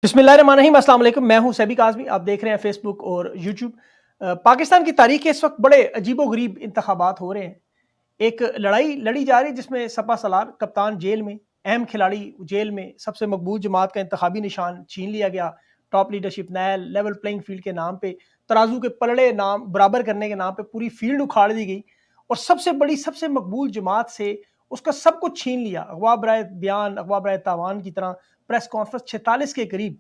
बिस्मिल्लाहिर्रहमानिर्रहीम, अस्सलाम वालेकुम। मैं हूं सैबिक आज़मी। आप देख रहे हैं फेसबुक और यूट्यूब। पाकिस्तान की तारीख के इस वक्त बड़े अजीबो-गरीब इंतखाबात हो रहे हैं। एक लड़ाई लड़ी जा रही है जिसमें सपा सलार कप्तान जेल में, अहम खिलाड़ी जेल में, सबसे मकबूल जमात का इंतखाबी निशान छीन लिया गया। टॉप लीडरशिप नैल लेवल प्लेइंग फील्ड के नाम पे, तराजू के पलड़े नाम बराबर करने के नाम पे पूरी फील्ड उखाड़ दी गई और सबसे बड़ी, सबसे मकबूल जमात से उसका सब कुछ छीन लिया। अगवा बराए बयान, अगवा बराए तावान की तरह प्रेस कॉन्फ्रेंस 46 के करीब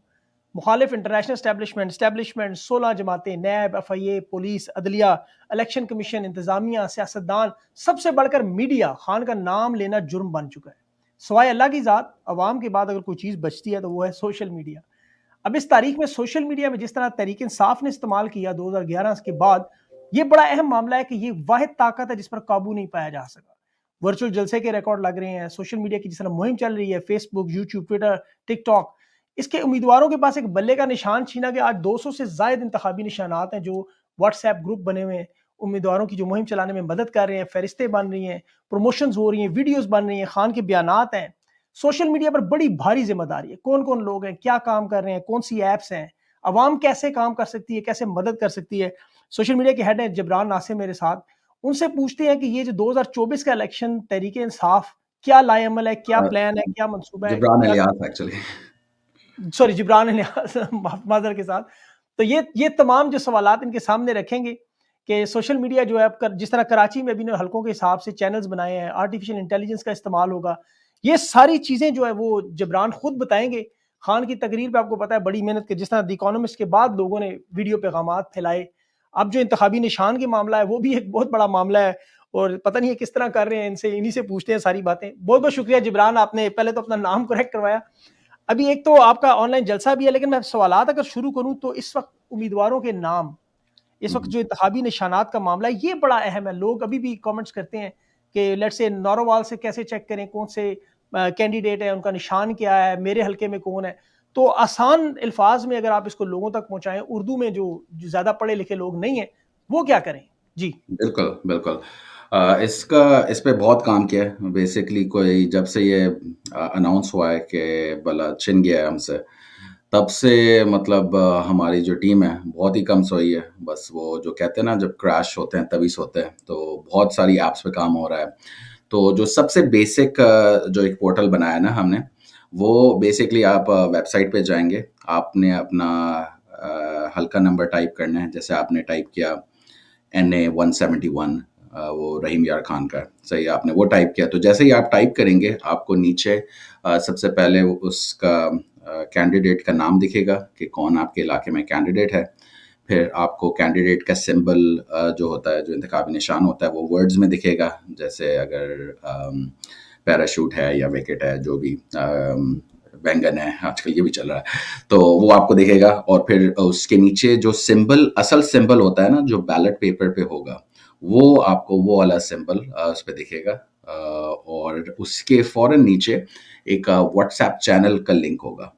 मुखालिफ इंटरनेशनल स्टैब्लिशमेंट 16 जमातें, नैब, एफआईए, पुलिस, अदलिया, इलेक्शन कमीशन, इंतजामिया, सियासतदान, सबसे बढ़कर मीडिया, खान का नाम लेना जुर्म बन चुका है। सवाए अल्लाह की ज़ात, अवाम के बाद अगर कोई चीज़ बचती है तो वो है सोशल मीडिया। अब इस तारीख में सोशल मीडिया में जिस तरह तहरीक इंसाफ ने इस्तेमाल किया 2011 के बाद, ये बड़ा अहम मामला है कि ये वाहिद ताकत है जिस पर काबू नहीं पाया जा सका। वर्चुअल जलसे के रिकॉर्ड लग रहे हैं, सोशल मीडिया की जिस तरह मुहिम चल रही है, फेसबुक, यूट्यूब, ट्विटर, टिकटॉक, इसके उम्मीदवारों के पास एक बल्ले का निशान छीना गया। आज 200 से जायद इंतखाबी निशानात हैं जो व्हाट्सएप ग्रुप बने हुए हैं, उम्मीदवारों की जो मुहिम चलाने में मदद कर रहे हैं, फहरिस्तें बन रही हैं, प्रमोशंस हो रही हैं, वीडियोस बन रही हैं, खान के बयानात हैं। सोशल मीडिया पर बड़ी भारी जिम्मेदारी है। कौन कौन लोग हैं, क्या काम कर रहे हैं, कौन सी ऐप्स हैं, अवाम कैसे काम कर सकती है, कैसे मदद कर सकती है। सोशल मीडिया के हेड हैं जबरान नासिर मेरे साथ। उनसे पूछते हैं कि ये जो 2024 का इलेक्शन तहरीक इंसाफ क्या लाएअमल है, क्या अ, प्लान है, क्या मंसूबा है, जिब्रान क्या इलियास एक्चुअली। सॉरी जिब्रान इलियास माजर के साथ। तो ये तमाम जो सवालात इनके सामने रखेंगे कि सोशल मीडिया जो है अब जिस तरह कराची में भी ने हलकों के हिसाब से चैनल्स बनाए हैं, आर्टिफिशियल इंटेलिजेंस का इस्तेमाल होगा, ये सारी चीज़ें जो है वो जबरान खुद बताएंगे। खान की तकरीर पे आपको पता है बड़ी मेहनत के, जिस तरह द इकोनॉमिस्ट के बाद लोगों ने वीडियो पैगामात फैलाए। अब जो इंतखाबी निशान की मामला है वो भी एक बहुत बड़ा मामला है और पता नहीं है किस तरह कर रहे हैं, इनसे इन्हीं से पूछते हैं सारी बातें। बहुत बहुत शुक्रिया जिब्रान, आपने पहले तो अपना नाम करेक्ट करवाया। अभी एक तो आपका ऑनलाइन जलसा भी है, लेकिन मैं सवालात अगर शुरू करूं तो इस वक्त उम्मीदवारों के नाम, इस वक्त जो इंतखाबी निशानात का मामला है ये बड़ा अहम है। लोग अभी भी कमेंट्स करते हैं कि लेट्स से नौरोवाल से कैसे चेक करें कौन से कैंडिडेट है, उनका निशान क्या है, मेरे हल्के में कौन है। तो आसान अल्फाज में अगर आप इसको लोगों तक पहुंचाएं उर्दू में, जो ज्यादा पढ़े लिखे लोग नहीं है वो क्या करें। जी बिल्कुल, बिल्कुल। इस पे बहुत काम किया है। बेसिकली कोई जब से ये अनाउंस हुआ है कि बल्ला छिन गया है हमसे, तब से मतलब हमारी जो टीम है बहुत ही कम सोई है। बस वो जो कहते हैं ना, जब क्रैश होते हैं तभी सोते हैं। तो बहुत सारी ऐप्स पे काम हो रहा है। तो जो सबसे बेसिक जो एक पोर्टल बनाया है ना हमने, वो बेसिकली आप वेबसाइट पे जाएँगे, आपने अपना हल्का नंबर टाइप करना है। जैसे आपने टाइप किया NA 171, वो रहीम यार खान का है, सही आपने वो टाइप किया। तो जैसे ही आप टाइप करेंगे आपको नीचे सबसे पहले उसका कैंडिडेट का नाम दिखेगा कि कौन आपके इलाके में कैंडिडेट है। फिर आपको कैंडिडेट का सिंबल जो होता है, जो इंतखाबी निशान होता है, वो वर्ड्स में दिखेगा। जैसे अगर पैराशूट है या विकेट है, जो भी बैंगन है, आजकल ये भी चल रहा है, तो वो आपको दिखेगा। और फिर उसके नीचे जो सिंबल, असल सिंबल होता है ना, जो बैलेट पेपर पे होगा, वो आपको वो वाला सिंबल उस पे दिखेगा। और उसके फ़ौरन नीचे एक व्हाट्सएप चैनल का लिंक होगा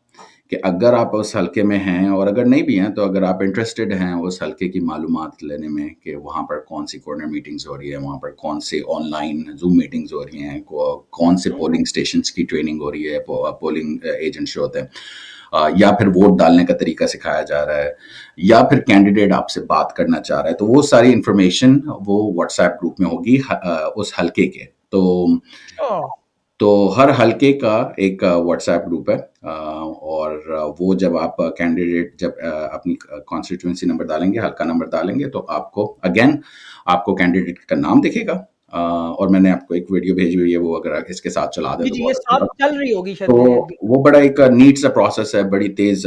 कि अगर आप उस हलके में हैं, और अगर नहीं भी हैं तो अगर आप इंटरेस्टेड हैं उस हलके की मालूमात लेने में कि वहाँ पर कौन सी कॉर्नर मीटिंग्स हो रही है, वहाँ पर कौन से ऑनलाइन जूम मीटिंग्स हो रही हैं, कौन से पोलिंग स्टेशंस की ट्रेनिंग हो रही है, पोलिंग एजेंट्स जो होते हैं, या फिर वोट डालने का तरीका सिखाया जा रहा है, या फिर कैंडिडेट आपसे बात करना चाह रहा है, तो वो सारी इंफॉर्मेशन वो व्हाट्सएप ग्रुप में होगी उस हलके के। तो हर हलके का एक व्हाट्सएप ग्रुप है। और वो जब आप कैंडिडेट जब अपनी कॉन्स्टिट्यूंसी नंबर डालेंगे, हल्का नंबर डालेंगे, तो आपको अगेन आपको कैंडिडेट का नाम दिखेगा। और मैंने आपको एक वीडियो भेजी हुई है, वो अगर इसके साथ चला दें जी तो जी, ये बहुत अच्छा साथ होगा। चल रही होगी शायद मेरे तो वो बड़ा एक नीट सा प्रोसेस है, बड़ी तेज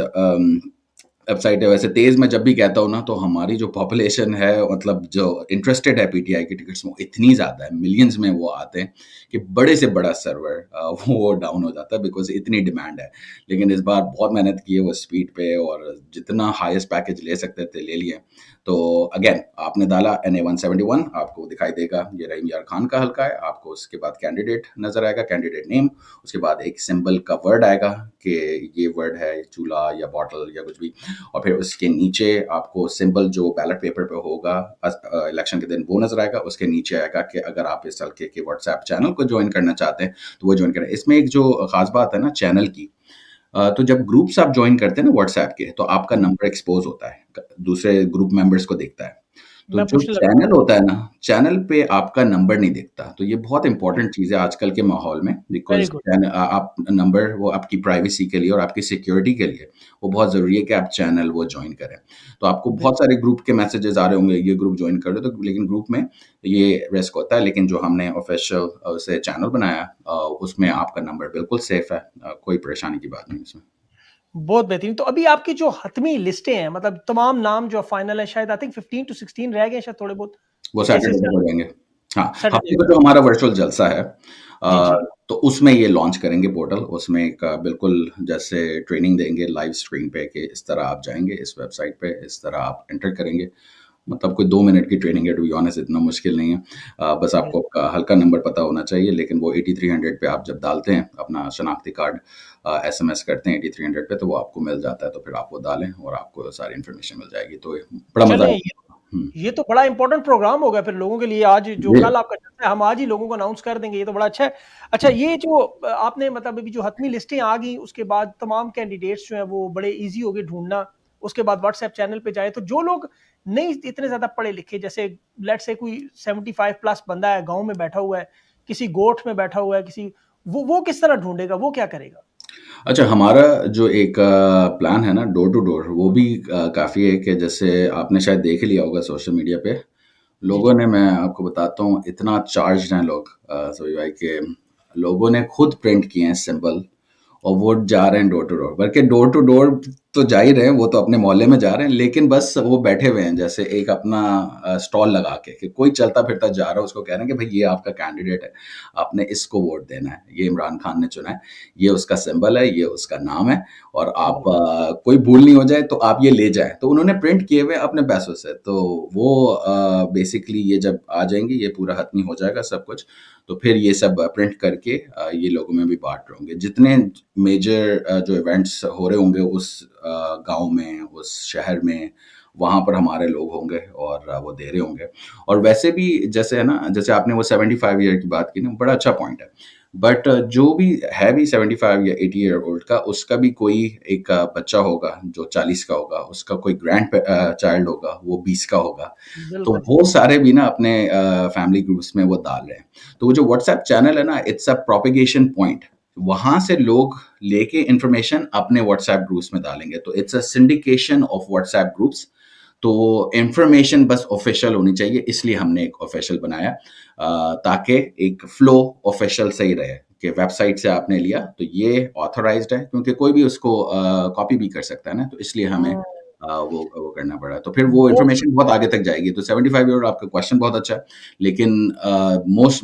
वेबसाइट है। वैसे तेज मैं जब भी कहता हूँ ना, तो हमारी जो पॉपुलेशन है, मतलब जो इंटरेस्टेड है पीटीआई की टिकट्स में, वो इतनी ज़्यादा है, मिलियंस में वो आते हैं कि बड़े से बड़ा सर्वर वो डाउन हो जाता है, बिकॉज इतनी डिमांड है। लेकिन इस बार बहुत मेहनत की है वो स्पीड पे, और जितना हाईएस्ट पैकेज ले सकते थे ले लिए। तो अगेन आपने डाला NA 171, आपको दिखाई देगा ये रहीम यार खान का हल्का है। आपको उसके बाद कैंडिडेट नजर आएगा, कैंडिडेट नेम, उसके बाद एक सिंबल का वर्ड आएगा कि ये वर्ड है चूल्हा या बॉटल या कुछ भी। और फिर उसके नीचे आपको सिंबल जो बैलेट पेपर पे होगा इलेक्शन के दिन, वो नजर आएगा। उसके नीचे आएगा कि अगर आप इस हल्के के व्हाट्सएप चैनल को ज्वाइन करना चाहते हैं तो वो ज्वाइन करें। इसमें एक जो खास बात है ना चैनल की, तो जब ग्रुप्स आप जॉइन करते हैं ना व्हाट्सएप के, तो आपका जी, नंबर एक्सपोज़ होता है, दूसरे ग्रुप मेंबर्स को दिखता है। तो मैं जो पूछने लगा था। चैनल होता है ना, चैनल पे आपका नंबर नहीं दिखता, तो ये बहुत जी, इम्पोर्टेंट चीज़ है आजकल के माहौल में, वेरी बिकॉज़ गुड। आप नंबर वो आपकी प्राइवेसी के लिए और आपकी सिक्योरिटी के लिए, वो बहुत ज़रूरी है कि आप चैनल वो जॉइन करें। तो आपको बहुत बिल्कुल। सारे ग्रुप के मैसेजेस आ रहे होंगे, ये ग्रुप जॉइन कर लो, तो लेकिन ग्रुप में ये रिस्क होता है, लेकिन जो हमने ऑफ़िशियल उसे चैनल बनाया उसमें आपका नंबर बिल्कुल सेफ है, कोई परेशानी की बात नहीं है उसमें। बहुत बेहतरीन। तो अभी आपकी जो हतमी लिस्टें हैं, मतलब तमाम नाम जो फाइनल है, शायद आई थिंक 15 टू 16 रह गए हैं शायद थोड़े बहुत। वो कैसे सैटरडे को चल करेंगे। हाँ, सैटरडे हफ्ते को? को जो हमारा वर्चुअल जलसा है जी, जी। तो उसमें ये लॉन्च करेंगे पोर्टल। उसमें एक बिल्कुल जैसे ट्रेनिंग देंगे लाइव स्क्रीन पे कि इस तरह आप जाएँगे इस वेबसाइट पे, इस तरह आप एंटर करेंगे। मतलब कोई 2 मिनट की ट्रेनिंग है टू बी ऑनेस्ट इतना मुश्किल नहीं है। बस बिल आपको आपका हल्का नंबर पता होना चाहिए लेकिन वो 8300 पे आप जब डालते हैं अपना शनाख्ती कार्ड एसएमएस करते हैं 8300 पे तो वो आपको मिल जाता है तो फिर आप वो डालें और आपको सारी इन्फॉर्मेशन मिल जाएगी। तो बड़ा मज़ा चलें, आएगा। हुँ। ये तो बड़ा इम्पोर्टेंट प्रोग्राम हो गया फिर लोगों के लिए। आज जो जी। कल आपका चलता है, हम आज ही लोगों को अनाउंस कर देंगे, ये तो बड़ा अच्छा है। अच्छा, ये जो आपने मतलब अभी जो हतमी लिस्टें आ गई, उसके बाद तमाम कैंडिडेट्स जो हैं वो बड़े ईज़ी हो गए ढूँढना। उसके बाद व्हाट्सएप चैनल पे जाए, तो जो लोग नहीं इतने ज़्यादा पढ़े-लिखे, जैसे लेट्स से कोई 75 प्लस बंदा है, गाँव में बैठा हुआ है, किसी गोठ में बैठा हुआ है, किसी वो किस तरह ढूँढेगा, वो क्या करेगा? अच्छा, हमारा जो एक प्लान है ना डोर टू डोर वो भी काफ़ी है कि जैसे आपने शायद देख ही लिया होगा सोशल मीडिया पे, जी, लोगों जी। ने मैं आपको बताता हूँ इतना चार्ज्ड हैं लोग सभी भाई के लोगों ने खुद प्रिंट किए हैं सिंबल और वो जा रहे हैं डोर टू डोर बल्कि डोर टू डोर तो जा ही रहे हैं वो तो अपने मोहल्ले में जा रहे हैं लेकिन बस वो बैठे हुए हैं जैसे एक अपना स्टॉल लगा के कि कोई चलता फिरता जा रहा है उसको कह रहे हैं कि भाई ये आपका कैंडिडेट है आपने इसको वोट देना है ये इमरान खान ने चुना है ये उसका सिंबल है ये उसका नाम है और आप बिल्कुल। कोई भूल नहीं हो जाए तो आप ये ले जाएं तो उन्होंने प्रिंट किए हुए अपने पैसों से तो वो बेसिकली ये जब आ जाएंगे ये पूरा खत्म हो जाएगा सब कुछ तो फिर ये सब प्रिंट करके ये लोगों में भी बाँट रहे होंगे। जितने मेजर जो इवेंट्स हो रहे होंगे उस गाँव में, उस शहर में, वहाँ पर हमारे लोग होंगे और वो दे रहे होंगे। और वैसे भी जैसे है ना, जैसे आपने वो 75 ईयर की बात की ना, बड़ा अच्छा पॉइंट है। बट जो भी है भी 75 या 80 ईयर ओल्ड का, उसका भी कोई एक बच्चा होगा जो 40 का होगा, उसका कोई चाइल्ड होगा, वो 20 का होगा। तो बिल्कुल। वो सारे भी ना अपने फैमिली ग्रुप्स में वो डाल रहे हैं। तो वो जो व्हाट्सएप चैनल है ना, इट्स अ प्रोपेगेशन पॉइंट। वहाँ से लोग लेके इन्फॉर्मेशन अपने व्हाट्सएप ग्रुप्स में डालेंगे। तो it's a syndication of WhatsApp groups. तो इन्फॉर्मेशन बस ऑफिशियल होनी चाहिए, इसलिए हमने एक ऑफिशियल बनाया ताकि एक फ्लो ऑफिशियल सही रहे कि वेबसाइट से आपने लिया तो ये ऑथराइज्ड है क्योंकि कोई भी उसको कॉपी भी कर सकता है ना, तो इसलिए हमें हुँ, वो करना पड़ा। तो फिर वो वो इन्फॉर्मेशन बहुत आगे तक जाएगी। तो 75 ईयर आपका क्वेश्चन बहुत अच्छा है, लेकिन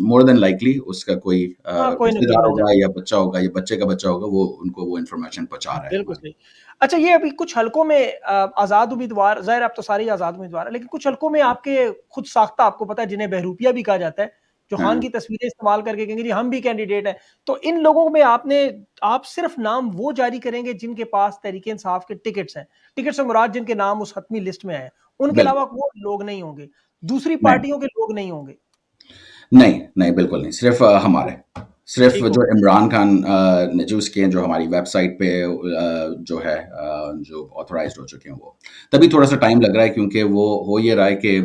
मोर देन लाइकली उसका कोई हाँ, कोई ना कोई रिश्तेदार मिल होगा जाता या बच्चा होगा या बच्चे का बच्चा होगा, वो उनको वो इन्फॉर्मेशन पहुँचा है। रहा है बिल्कुल हमारा। सही। अच्छा, ये अभी कुछ हलकों में आज़ाद उम्मीदवार, ज़ाहिर है अब तो सारे ही आज़ाद उम्मीदवार हैं, लेकिन कुछ हलकों में आपके खुद साख्ता, आपको पता है जिन्हें बहरूपिया भी कहा जाता है, जो खान हाँ, की तस्वीरें इस्तेमाल करके कहेंगे जी हम भी कैंडिडेट हैं। तो इन लोगों में आप सिर्फ़ नाम वो जारी करेंगे जिनके पास तहरीक-ए-इंसाफ के टिकट्स हैं। टिकट से मुराद जिनके नाम उस हतमी लिस्ट में हैं। उनके बिल्कुल। अलावा वो लोग नहीं होंगे। दूसरी नहीं। पार्टियों के लोग नहीं होंगे। नहीं, नहीं, बिल्कुल नहीं, सिर्फ़ हमारे। सिर्फ़ ठीक हो जो गया। इमरान खान ने चूज़ किए हैं, जो हमारी वेबसाइट पे जो है जो ऑथराइज़्ड हो चुके हैं वो। तभी थोड़ा-सा टाइम लग रहा है क्योंकि वो हो ये रहा है कि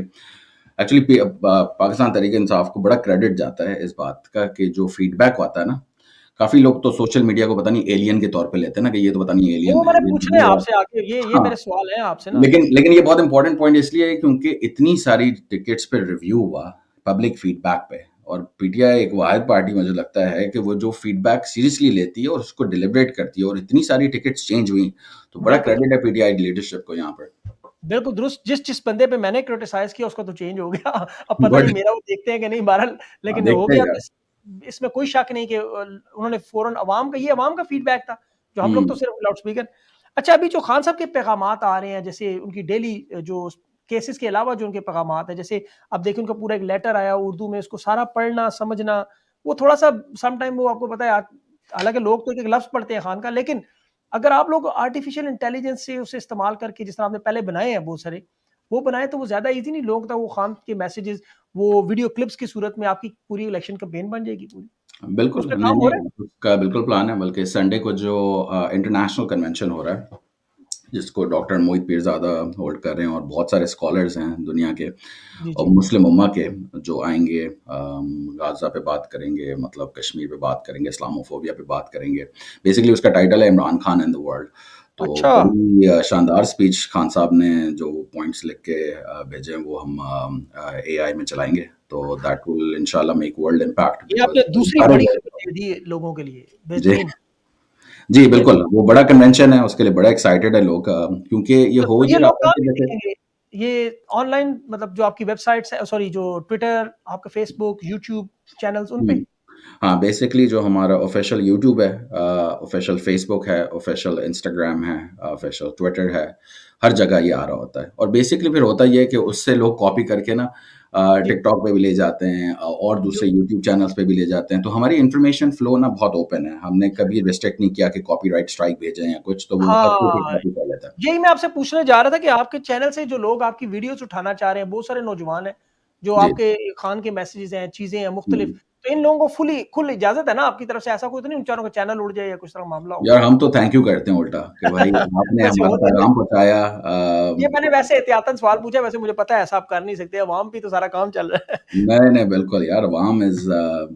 एक्चुअली पाकिस्तान तहरीक-ए-इंसाफ को बड़ा क्रेडिट जाता है इस बात का कि जो फीडबैक आता है ना, काफ़ी लोग तो सोशल मीडिया को पता नहीं एलियन के तौर पे लेते हैं ना कि ये तो पता नहीं एलियन वो है, मैंने ये पूछने हैं ये आपसे आके, ये हाँ। मेरे सवाल हैं आपसे ना आगे। लेकिन ये बहुत इंपॉर्टेंट पॉइंट इसलिए है क्योंकि इतनी सारी टिकट्स पे रिव्यू हुआ पब्लिक फीडबैक पे और पीटीआई एक वाहिद पार्टी मुझे लगता है कि वो जो फीडबैक सीरियसली लेती है और उसको डिलिब्रेट करती है और इतनी सारी टिकट्स चेंज हुई तो बड़ा बिल्कुल। क्रेडिट है पीटीआई लीडरशिप को यहाँ पर। बिल्कुल दुरुस्त, जिस बंदे पे मैंने क्रिटिसाइज़ किया उसका तो चेंज हो गया। अब पता नहीं गुड। मेरा वो देखते हैं कि नहीं, बहरहाल हाँ, लेकिन हो देखते हैं गया तो यार। इसमें कोई शक नहीं कि उन्होंने फ़ौरन अवाम का फीडबैक था, जो हम लोग तो हम्म। सिर्फ़ लाउडस्पीकर। अच्छा, अभी जो खान साहब के पैगामात आ रहे हैं, जैसे उनकी डेली जो केसेज़ के अलावा जो उनके पैगामात हैं, जैसे अब देखिए उनका पूरा एक लेटर आया उर्दू में, उसको सारा पढ़ना, समझना, वो थोड़ा-सा सम टाइम वो आपको पता है हालाँकि लोग तो एक-एक लफ्ज़ पढ़ते हैं खान का, लेकिन अगर आप लोग आर्टिफ़िशियल इंटेलिजेंस से उसे इस्तेमाल करके जिस तरह आपने पहले बनाए हैं बहुत सारे, वो बनाए तो वो ज़्यादा ईज़ी नहीं, लोगों तक वो खान के मैसेजेस, वो वीडियो क्लिप्स की सूरत में आपकी पूरी इलेक्शन कैंपेन बन जाएगी पूरी। बिल्कुल, उस पे काम हो रहा है? मैंने उसका बिल्कुल प्लान है, बल्कि संडे को जो इंटरनेशनल कन्वेंशन हो रहा है, जिसको डॉक्टर मोहित पीरज़ादा होल्ड कर रहे हैं और बहुत सारे स्कॉलर्स हैं दुनिया के जी, और जी। मुस्लिम उम्मा के जो आएँगे, गाज़ा पे बात करेंगे, मतलब कश्मीर पे बात करेंगे, इस्लामोफोबिया पे बात करेंगे। बेसिकली उसका टाइटल है Imran Khan and the world. तो अच्छा, बड़ी शानदार स्पीच खान साहब ने जो पॉइंट्स लिख के भेजे हैं वो हम एआई में चलाएँगे। तो दैट विल इंशाल्लाह मेक वर्ल्ड इम्पैक्ट ये बिकॉज़ आपने दूसरी सारे बड़ी लोग। खबर दे दी लोगों के लिए, जी, बेहतरीन। जी ठीक है, बिल्कुल, वो बड़ा कन्वेंशन है, उसके लिए बड़ा एक्साइटेड है लोग, क्योंकि ये हो तो ये ये लोग रहा है कहाँ कि पे जैसे देखेंगे? ये ऑनलाइन मतलब जो आपकी वेबसाइट्स है, सॉरी, जो ट्विटर, आपका फेसबुक, यूट्यूब चैनल्स उन पे? हुँ। हाँ, बेसिकली जो हमारा ऑफ़िशियल यूट्यूब है, ऑफ़िशियल फ़ेसबुक है, ऑफ़िशियल इंस्टाग्राम है, ऑफ़िशियल ट्विटर है, हर जगह ये आ रहा होता है। और बेसिकली फिर होता ये है कि उससे लोग कॉपी करके ना जी, टिकटॉक पे भी ले जाते हैं, और जो दूसरे यूट्यूब चैनल्स पे भी ले जाते हैं। तो हमारी इन्फॉर्मेशन फ्लो ना बहुत ओपन है। हमने कभी रिस्ट्रिक्ट नहीं किया कि कॉपीराइट स्ट्राइक भेजें या कुछ, तो वो हर कोई हाँ, कॉपी कर लेता है। यही मैं आपसे पूछने जा रहा था कि आपके चैनल से जो लोग आपकी वीडियोज़ उठाना चाह रहे हैं, बहुत सारे नौजवान हैं, जो जी। आपके खान के मैसेजेज़ हैं, चीज़ें हैं मुख्तलिफ, हुँ। तो इन लोगों को खुली इजाज़त है ना आपकी तरफ से? ऐसा कोई तो नहीं बेचारों का चैनल उड़ जाए या कुछ तरह मामला हो? यार हम तो थैंक यू करते हैं उल्टा कि भाई आपने वैसे हमारा होना चाहिए। पैगाम पहुँचाया। ये मैंने वैसे एहतियातन सवाल पूछा, वैसे मुझे पता है ऐसा आप कर नहीं सकते, अवाम पे तो सारा काम चल रहा है। नहीं, नहीं, बिल्कुल यार, अवाम इज़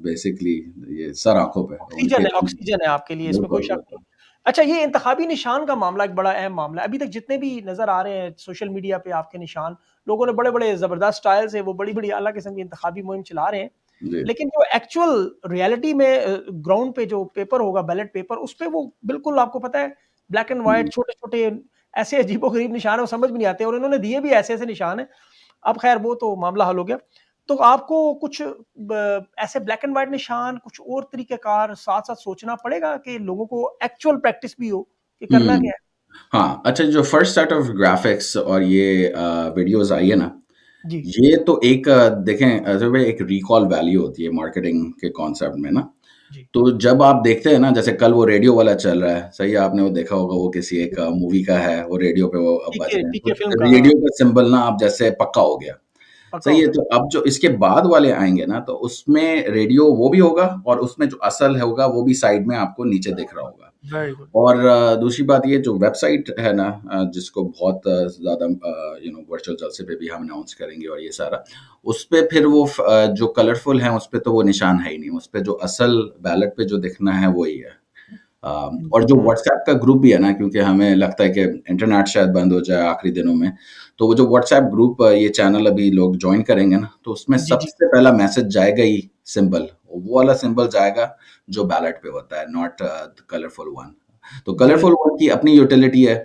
बेसिकली ये सर आँखों पे उनके। ऑक्सीजन है आपके लिए, इसमें कोई बिल्कुल, शक नहीं। बिल्कुल। अच्छा, ये इंतखाबी निशान का मामला एक बड़ा अहम मामला है। अभी तक जितने भी नज़र आ रहे हैं सोशल मीडिया पे आपके निशान, लोगों ने बड़े-बड़े ज़बरदस्त स्टाइल से वो बड़ी-बड़ी आला किस्म की इंतखाबी मुहिम चला रहे हैं। जी। लेकिन जो एक्चुअल रियलिटी में ग्राउंड पे जो पेपर होगा, बैलेट पेपर, उसपे वो बिल्कुल आपको पता है ब्लैक एंड व्हाइट हुँ। छोटे-छोटे ऐसे अजीबो-गरीब निशान हैं, वो समझ भी नहीं आते और इन्होंने दिए भी ऐसे-ऐसे निशान हैं। अब ख़ैर वो तो मामला हल हो गया। तो आपको कुछ ऐसे ब्लैक एंड व्हाइट निशान, कुछ और तरीक़ेकार साथ-साथ सोचना पड़ेगा कि लोगों को एक्चुअल प्रैक्टिस भी हो कि करना हुँ। क्या है? हाँ, अच्छा, जो फर्स्ट सेट ऑफ ग्राफ़िक्स और ये वीडियोज़ आई है ना, जी, ये तो एक देखें अज़र भाई, एक रिकॉल वैल्यू होती है मार्केटिंग के कॉन्सेप्ट में ना। जी। तो जब आप देखते हैं ना, जैसे कल वो रेडियो वाला चल रहा है, सही है, आपने वो देखा होगा, वो किसी एक मूवी का है, वो रेडियो पे वो बज पीके रहे हैं। तो पीके फ़िल्म का, हाँ, रेडियो का सिंबल ना अब जैसे पक्का हो गया। पक्का सही हो है, गया। तो अब जो इसके बाद वाले आएँगे ना, तो उसमें रेडियो वो भी होगा और उसमें जो असल होगा, वो भी साइड में आपको नीचे दिख रहा होगा। Very good. और दूसरी बात ये जो वेबसाइट है ना, जिसको बहुत ज़्यादा वर्चुअल जलसे पे भी हम अनाउंस करेंगे और ये सारा, उसपे फिर वो जो कलरफुल हैं, उसपे तो वो निशान है ही नहीं। उसपे जो असल बैलेट पे जो दिखना है, वही है। और जो हुँ, व्हाट्सऐप का ग्रुप भी है ना, क्योंकि हमें लगता है कि इंटरनेट शायद बंद हो जाए आखिरी दिनों में, तो वो जो व्हाट्सऐप ग्रुप, ये चैनल अभी लोग जॉइन करेंगे ना, तो उसमें जी, जी। सबसे पहला मैसेज जाएगा ही सिंबल, वो वाला सिंबल जाएगा जो बैलेट पे होता है, नॉट द कलरफुल वन। तो जी, कलरफुल बिल्कुल। वन की अपनी यूटिलिटी है।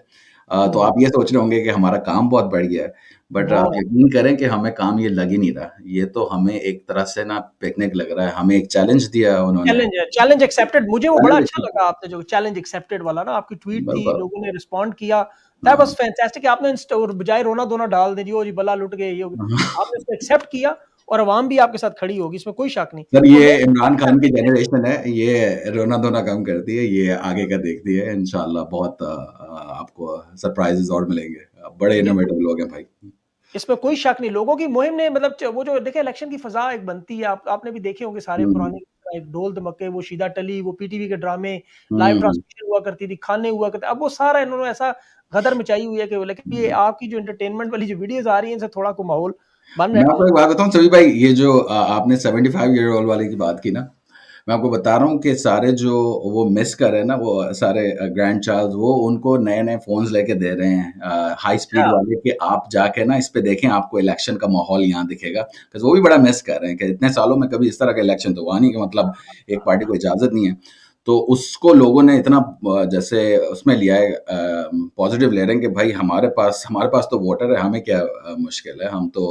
तो हुँ, आप ये सोच रहे होंगे कि हमारा काम बहुत बढ़ गया है, बट आप बहुत यकीन करें कि हमें काम ये लग ही नहीं रहा। ये तो हमें एक तरह से ना पिकनिक लग रहा है। हमें एक चैलेंज दिया है उन्होंने। चैलेंज है, चैलेंज एक्सेप्टेड। मुझे वो बड़ा चैलेंज अच्छा एक्सेप्ट लगा आपने जो चैलेंज एक्सेप्टेड वाला ना आपकी ट्वीट थी, बिल्कुल। लोगों ने रिस्पॉन्ड किया। दैट वाज़ हाँ। फैंटास्टिक। आपने और बजाय रोना-धोना डाल दें, जी, ओ जी बल्ला लुट गए, ये हो गया। आपने उसको एक्सेप्ट किया और अवाम भी आपके साथ खड़ी होगी, इसमें कोई शक नहीं। सर, और ये लोग इमरान रिस्पॉन्ड खान की करते हैं। जनरेशन है, ये रोना-धोना कम करती है, ये आगे का देखती है। इंशाल्लाह बहुत आपको सरप्राइज़ेज़ और मिलेंगे। बड़े बिल्कुल। इनोवेटिव लोग हैं भाई। इसमें कोई शक नहीं, लोगों की मुहिम ने मतलब वो जो देखिए इलेक्शन की फ़ज़ा एक बनती है, आप आपने भी देखे होंगे सारे हुँ, पुराने एक ढोल धमके, वो शीदा टली, वो पीटीवी के ड्रामे, लाइव हुँ, ट्रांसमिशन हुआ करती थी, खाने हुआ करते, अब वो सारा इन्होंने ऐसा गदर मचाई हुई है कि लेकिन ये हुँ। आपकी जो एंटरटेनमेंट वाली जो वीडियोज़ आ रही हैं, इनसे थोड़ा को माहौल बन रहा मैं है। आपको एक बात बताऊँ सभी भाई, ये जो आपने 75 ईयर ओल्ड वाले की बात की ना, मैं आपको बता रहा हूँ कि सारे जो वो मिस कर रहे हैं ना, वो सारे ग्रैंड चार्ल्स, वो उनको नए-नए फ़ोन्स लेके दे रहे हैं, हाई अच्छा, स्पीड वाले, कि आप जाके ना इस पे देखें, आपको इलेक्शन का माहौल यहाँ दिखेगा। बिकॉज़ वो भी बड़ा मिस कर रहे हैं कि इतने सालों में कभी इस तरह का इलेक्शन तो हुआ नहीं, कि मतलब एक पार्टी को इजाज़त नहीं है। तो उसको लोगों ने इतना जैसे उसमें लिया है, पॉज़िटिव ले रहे हैं कि भाई हमारे पास तो वोटर है, हमें क्या मुश्किल है, हम तो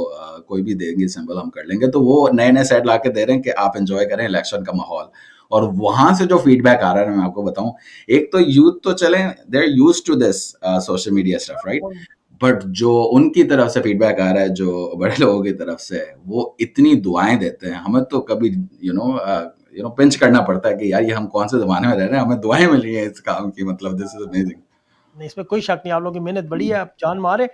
कोई भी देंगे सिंबल, हम कर लेंगे। तो वो नए-नए सेट ला के दे रहे हैं कि आप एन्जॉय करें इलेक्शन का माहौल। और वहाँ से जो फीडबैक आ रहा है ना, मैं आपको बताऊँ, एक तो यूथ तो चलें, they are used to this social media stuff, right? But जो उनकी तरफ से फीडबैक आ रहा है, जो बड़े लोगों की तरफ से, वो इतनी दुआएँ देते हैं, हमें तो कभी पिंच करना पड़ता है कि यार ये हम कौन-से ज़माने में रह रहे हैं, हमें दुआएँ मिल रही हैं इस काम की, मतलब दिस इज़ अमेजिंग। नहीं, इसमें कोई शक नहीं, आप लोगों की मेहनत बड़ी हुँ, है, आप जान मार हैं।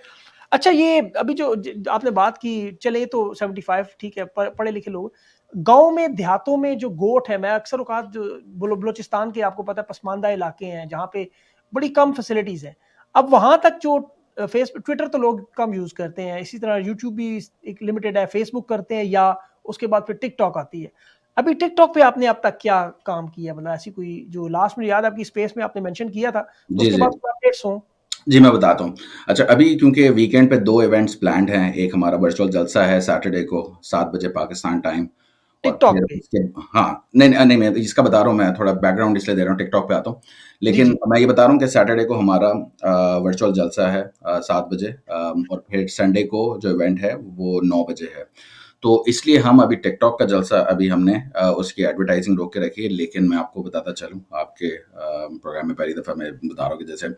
अच्छा, ये अभी जो आपने बात की, चले ये तो 75 ठीक है, पढ़े लिखे लोग। गाँव में, देहातों में जो गोठ है, मैं अक्सर औक़ात जो बलूचिस्तान के आपको पता है पसमानदा इलाके हैं, जहाँ पे बड़ी कम फैसिलिटीज़ हैं। अब वहाँ तक जो ट्विटर तो लोग कम यूज़ करते हैं, इसी तरह यूट्यूब भी एक लिमिटेड है, फेसबुक करते हैं या उसके बाद फिर टिकटॉक आती है। अभी टिकटॉक पे आपने अब तक क्या काम किया? मतलब ऐसी कोई जो लास्ट में याद है आपकी स्पेस में आपने मेंशन किया था, तो जी, उसके जी। बाद कोई अपडेट्स हों? जी, मैं बताता हूँ। अच्छा, अभी क्योंकि वीकेंड पे 2 इवेंट्स प्लान्ड हैं, एक हमारा वर्चुअल जलसा है सैटरडे को 7 बजे पाकिस्तान टाइम और टिकटॉक फिर पे? उसके हाँ, नहीं, मैं इसका बता रहा हूँ, मैं थोड़ा बैकग्राउंड इसलिए दे रहा हूँ, टिकटॉक पे आता हूँ। जी, लेकिन जी। मैं ये बता रहा हूँ कि सैटरडे को हमारा वर्चुअल जलसा है 7 बजे और फिर संडे को जो इवेंट है, वो 9 बजे है। तो इसलिए हम अभी टिकटॉक का जलसा अभी हमने उसकी एडवर्टाइजिंग रोक के रखी है, लेकिन मैं आपको बताता चलूँ, आपके प्रोग्राम में पहली दफ़ा मैं बता रहा हूँ कि जैसे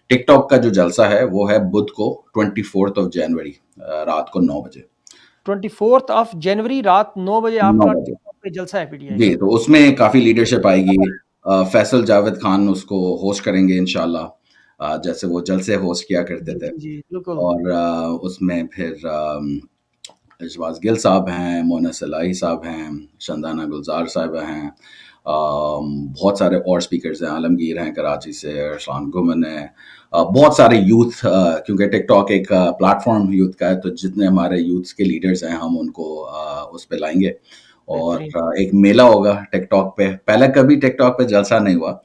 टिकटॉक का जो जलसा है, वो है बुध को 24th ऑफ जनवरी रात को 9 बजे। 24th ऑफ जनवरी रात 9 बजे 9 आपका बजे। टिकटॉक पे जलसा है पीटीआई जी, का। तो उसमें काफ़ी लीडरशिप आएगी। फैसल जावेद खान उसको होस्ट करेंगे इंशाल्लाह जैसे वो जलसे होस्ट किया करते जी, थे। जी, जी, बिल्कुल। और उसमें फिर इशवास गिल साहब हैं, मोना सलाही साहब हैं, शंदाना गुलज़ार साहिबा हैं। बहुत सारे और स्पीकर्स हैं, आलमगीर हैं कराची से, अरसलान गुमन है। बहुत सारे यूथ क्योंकि टिकटॉक एक प्लेटफ़ॉर्म यूथ का है, तो जितने हमारे यूथ्स के लीडर्स हैं, हम उनको उस पे लाएँगे और बेहतरीन। एक मेला होगा टिकटॉक पे। पहले कभी टिकटॉक पे जलसा नहीं हुआ,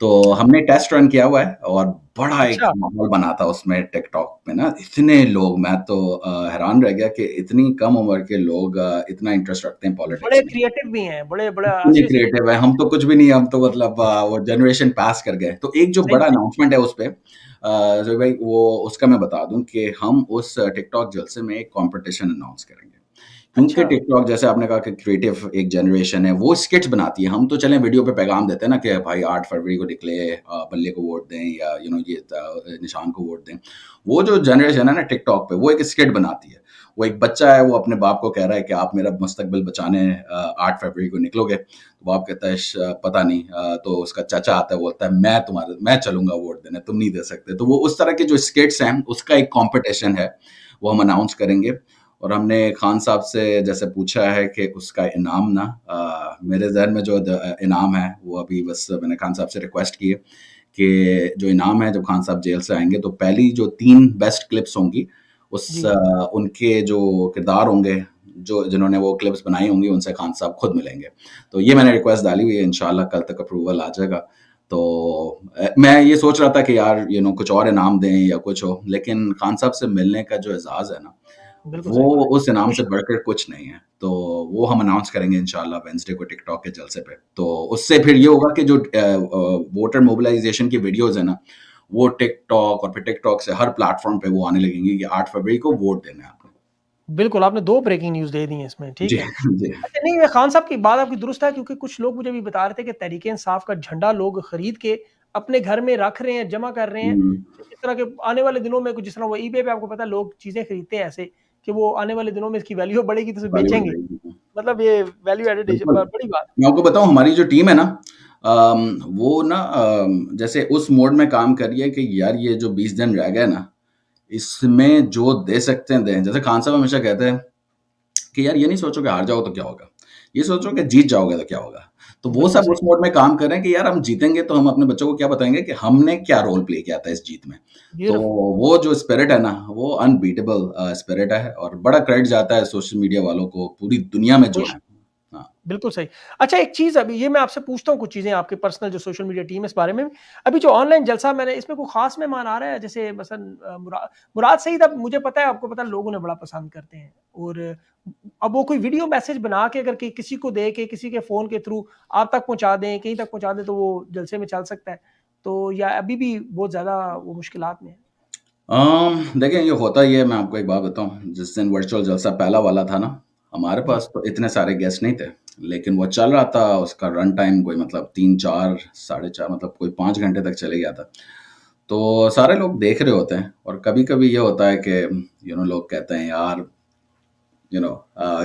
तो हमने टेस्ट रन किया हुआ है और बड़ा एक अच्छा, माहौल बना था उसमें टिकटॉक पे ना, इतने लोग मैं तो हैरान रह गया कि इतनी कम उम्र के लोग इतना इंटरेस्ट रखते हैं बड़े पॉलिटिक्स में। क्रिएटिव भी हैं, बड़े बड़ा इतने अच्छे से क्रिएटिव है, हम तो कुछ भी नहीं, हम तो मतलब वो जनरेशन पास कर गए। तो एक जो सही बड़ा में। अनाउंसमेंट है उस पे जो भाई वो उसका मैं बता दूँ कि हम उस टिकटॉक जलसे में एक कॉम्पिटिशन अनाउंस करेंगे। क्योंकि अच्छा, टिकटॉक जैसे आपने कहा कि क्रिएटिव एक जनरेशन है, वो स्किट्स बनाती है। हम तो चलें वीडियो पे पैगाम देते हैं ना कि भाई 8 फरवरी को निकले बल्ले को वोट दें या ये निशान को वोट दें। वो जो जनरेशन है ना टिकटॉक पे, वो एक स्किट बनाती है। वो एक बच्चा है, वो अपने बाप को कह रहा है कि आप मेरा मुस्तकबिल बचाने 8 फरवरी को निकलोगे। तो बाप कहता है पता नहीं तो उसका चाचा आता है, बोलता है मैं चलूँगा वोट देने, तुम नहीं दे सकते। तो वो उस तरह के जो स्किट्स हैं, उसका एक कॉम्पिटिशन है, वो हम अनाउंस करेंगे। और हमने खान साहब से जैसे पूछा है कि उसका इनाम ना मेरे ज़हन में जो इनाम है वो अभी बस मैंने खान साहब से रिक्वेस्ट की है कि जो इनाम है जब खान साहब जेल से आएँगे तो पहली जो 3 बेस्ट क्लिप्स होंगी उस जी। उनके जो किरदार होंगे जो जिन्होंने वो क्लिप्स बनाई होंगी उनसे खान साहब खुद मिलेंगे। तो ये मैंने रिक्वेस्ट डाली हुई है, इंशाल्लाह कल तक अप्रूवल आ जाएगा। तो मैं ये सोच रहा था कि यार कुछ और इनाम दें या कुछ हो, लेकिन खान साहब से मिलने का जो एज़ाज़ है ना बिल्कुल वो सही बात है। उस इनाम से खुशी बढ़कर कुछ नहीं है। तो वो हम अनाउंस करेंगे इंशाल्लाह वेडनेसडे को टिकटॉक के जलसे पे। तो उससे फिर ये होगा कि जो वोटर मोबिलाइज़ेशन की वीडियोज़ है ना, वो टिकटॉक और फिर टिकटॉक से हर प्लेटफ़ॉर्म पे वो आने लगेंगी कि 8 फरवरी को वोट देना है आपने। बिल्कुल, आपने 2 ब्रेकिंग न्यूज़ दे दी हैं इसमें, ठीक जी, है। जी। अच्छा नहीं, ये खान साहब की बात आपकी दुरुस्त है क्योंकि कुछ लोग मुझे भी बता रहे थे कि तहरीक-ए-इंसाफ का झंडा लोग खरीद के अपने घर में रख रहे हैं, जमा कर रहे हैं। हुँ। इस तरह के आने वाले दिनों में कुछ जिस तरह वो ईबे पे आपको पता है लोग चीज़ें खरीदते हैं ऐसे कि वो आने वाले दिनों में इसकी वैल्यू बढ़ेगी तो इसे बॉलीवुड बेचेंगे। रहेगी। मतलब ये वैल्यू एडिड बिल्कुल। बड़ी बात मैं आपको बताऊँ हमारी जो टीम है ना वो ना जैसे उस मोड में काम कर रही है कि यार ये जो 20 दिन रह गए ना, इसमें जो दे सकते हैं दें। जैसे खान साहब हमेशा कहते हैं कि यार ये नहीं सोचो कि हार जाओ तो क्या होगा? ये सोचो कि जीत जाओगे तो क्या होगा? तो है। वो बिल्कुल सब सही, उस मोड में काम कर रहे हैं कि यार हम जीतेंगे तो हम अपने बच्चों को क्या बताएँगे कि हमने क्या रोल प्ले किया था इस जीत में। तो ब्यूटीफुल। वो जो स्पिरिट है ना, वो अनबीटेबल स्पिरिट है और बड़ा क्रेडिट जाता है सोशल मीडिया वालों को पूरी दुनिया में जो खुश हैं। हाँ। बिल्कुल सही। अच्छा एक चीज़ अभी ये मैं आपसे पूछता हूँ कुछ चीज़ें आपके पर्सनल जो सोशल मीडिया टीम है इस बारे में। अभी जो ऑनलाइन जलसा मैंने इसमें कोई ख़ास मेहमान आ रहा है जैसे मसलन मुराद सईद अब मुझे पता है आपको पता है लोग उन्हें बड़ा पसंद करते हैं और अब वो कोई वीडियो मैसेज बना के अगर किसी को दे के किसी के फ़ोन के थ्रू आप तक पहुँचा दें, कहीं तक पहुँचा दें तो वो जलसे में चल सकता है। तो या अभी भी बहुत ज़्यादा वो मुश्किलात में है? देखिए ये होता ये है मैं आपको एक बात बताऊँ, जिस दिन वर्चुअल जलसा पहला वाला था ना, हमारे जी। पास तो इतने सारे गेस्ट नहीं थे। लेकिन वो चल रहा था, उसका रन टाइम कोई मतलब 3-4 साढ़े 4 मतलब कोई 5 घंटे तक चले गया था। तो सारे लोग देख रहे होते हैं और कभी-कभी ये होता है कि लोग कहते हैं यार यू नो अ,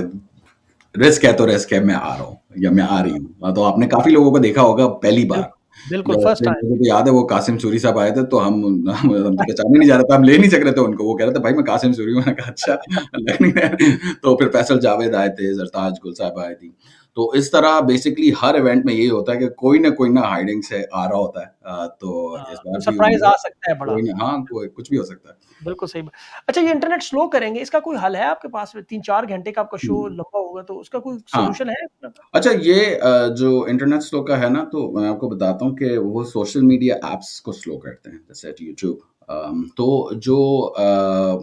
रिस्क है तो रिस्क है, मैं आ रहा हूँ या मैं आ रही हूँ। तो आपने काफ़ी लोगों को देखा होगा पहली बार। बिल्कुल, बिल्कुल जब फर्स्ट टाइम। मुझे तो याद है वो कासिम सूरी साहब आए थे तो हम तो पहचाने नहीं जा रहा था, हम ले नहीं सक रहे थे उनको। वो कह रहे थे भाई मैं कासिम सूरी हूँ। मैंने कहा अच्छा लग नहीं रहा है। तो फिर फैसल जावेद आए थे, ज़रताज गुल साहब आए थी। तो इस तरह बेसिकली हर इवेंट में यही होता है कि कोई ना हाइडिंग से आ रहा होता है। तो हाँ, इस बार भी सरप्राइज़ उम्मीद आ है सकता है बड़ा। कोई ना, हाँ, कोई कुछ भी हो सकता है। बिल्कुल सही बात। अच्छा, ये इंटरनेट स्लो करेंगे, इसका कोई हल है आपके पास में? 3-4 घंटे का आपका शो हुँ, लंबा होगा तो उसका कोई हाँ। सॉल्यूशन है अपना? अच्छा ये जो इंटरनेट स्लो का है ना, तो मैं आपको बताता हूँ कि वो सोशल मीडिया ऐप्स को स्लो करते हैं, जैसे यूट्यूब। तो जो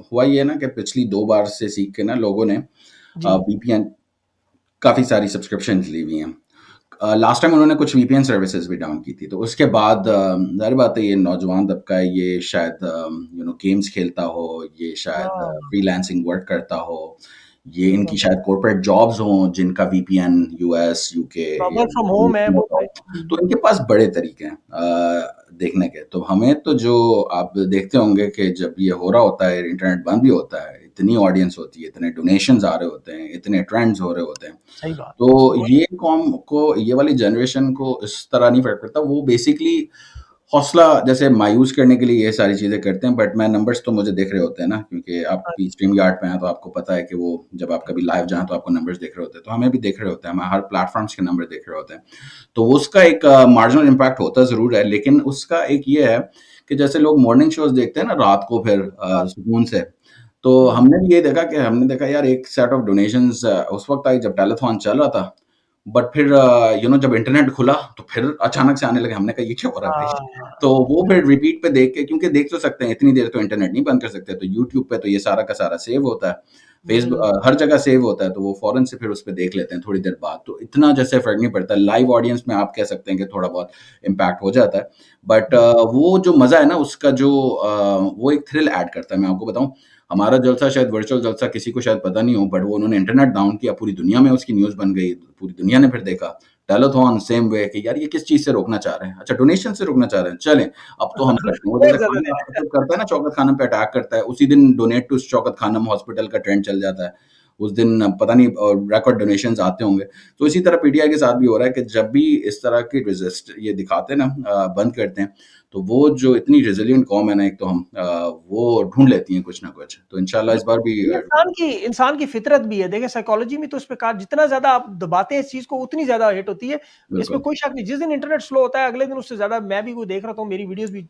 हुआ ये ना कि पिछली 2 बार से सीख के ना लोगों ने जी। वीपीएन काफ़ी सारी सब्सक्रिप्शंस ली हुई हैं। लास्ट टाइम उन्होंने कुछ वीपीएन सर्विसेज़ भी डाउन की थी, तो उसके बाद ज़ाहिर बात है ये नौजवान तबका है, ये शायद गेम्स खेलता हो, ये शायद हाँ, फ्रीलांसिंग वर्क करता हो, ये इनकी बिल्कुल। शायद कॉर्पोरेट जॉब्स हों जिनका वीपीएन यूएस, यूके या वर्क फ्रॉम होम है वो होता पे। हो। तो इनके पास बड़े तरीके हैं देखने के। तो हमें तो जो आप देखते होंगे कि जब ये हो रहा होता है, इंटरनेट बंद भी होता है, इतनी ऑडियंस होती है, इतने डोनेशंस आ रहे होते हैं, इतने ट्रेंड्स हो रहे होते हैं। सही बात। तो वो ये कौम को, ये वाली जनरेशन को इस तरह नहीं फ़र्क पड़ता। वो बेसिकली हौसला जैसे मायूस करने के लिए ये सारी चीज़ें करते हैं, बट मैं नंबर्स तो मुझे दिख रहे होते हैं ना, क्योंकि आप हाँ, भी स्ट्रीमयार्ड पे हैं, तो आपको पता है कि वो जब आप कभी लाइव जाएँ, तो आपको नंबर्स दिख रहे होते हैं। तो हमें भी दिख रहे होते हैं, हमें हर प्लेटफ़ॉर्म्स के नंबर दिख रहे होते हैं। तो उसका एक मार्जिनल इम्पैक्ट होता ज़रूर है, लेकिन उसका एक ये है कि जैसे लोग मॉर्निंग शोज़ देखते हैं ना रात को फिर हाँ। सुकून से, तो हुँ, हमने भी ये देखा कि हमने देखा यार एक सेट ऑफ डोनेशंस उस वक़्त आई जब टेलीथॉन चल रहा था। बट फिर जब इंटरनेट खुला तो फिर अचानक से आने लगे। हमने कहा ये क्या हो रहा है भाई? हाँ, तो वो फिर बिल्कुल। रिपीट पे देख के, क्योंकि देख तो सकते हैं, इतनी देर तो इंटरनेट नहीं बंद कर सकते। तो यूट्यूब पे तो ये सारा का सारा सेव होता है। हर बिल्कुल। जगह सेव होता है, तो वो फ़ौरन से फिर उसपे देख लेते हैं थोड़ी देर बाद। तो इतना जैसे फ़र्क नहीं पड़ता। लाइव ऑडियंस में आप कह सकते हैं कि थोड़ा बहुत इम्पैक्ट हो जाता है। बट हुँ, वो जो मज़ा है ना उसका जो वो एक थ्रिल ऐड करता है। मैं आपको बताऊँ, हमारा जलसा शायद वर्चुअल जलसा किसी को शायद पता नहीं हो, बट वो उन्होंने इंटरनेट डाउन किया, पूरी दुनिया में उसकी न्यूज़ बन गई। पूरी दुनिया ने फिर देखा। टेलीथॉन सेम वे कि यार ये किस चीज़ से रोकना चाह रहे हैं? अच्छा, डोनेशन से रोकना चाह रहे हैं, चलें अब तो हम करते हैं। वो और जैसे ज़्यादा खान देर है। जब करता है ना, शौकत खानम पे अटैक करता है, उसी दिन donate to Shaukat Khanum hospital का ट्रेंड चल जाता है। उस दिन पता नहीं रिकॉर्ड डोनेशंस आते होंगे। तो इसी तरह पीटीआई के साथ भी हो रहा है कि जब भी इस तरह की ये दिखाते हैं ना, बंद करते हैं, तो वो जो इतनी रेज़िलिएंट कौम है ना, एक तो हम वो ढूँढ लेती हैं कुछ ना कुछ। तो इंशाल्लाह इस बार बिल्कुल, भी ये इंसान की फ़ितरत भी है। देखिए साइकोलॉजी में तो इस पे कहा जितना ज़्यादा आप दबाते हैं इस चीज़ को उतनी ज़्यादा हिट होती है। इसमें बिल्कुल, कोई शक नहीं, जिस दिन इंटरनेट स्लो होता है अगले दिन उससे ज़्यादा मैं भी कोई देख रहा हूँ, मेरी वीडियोज़ भी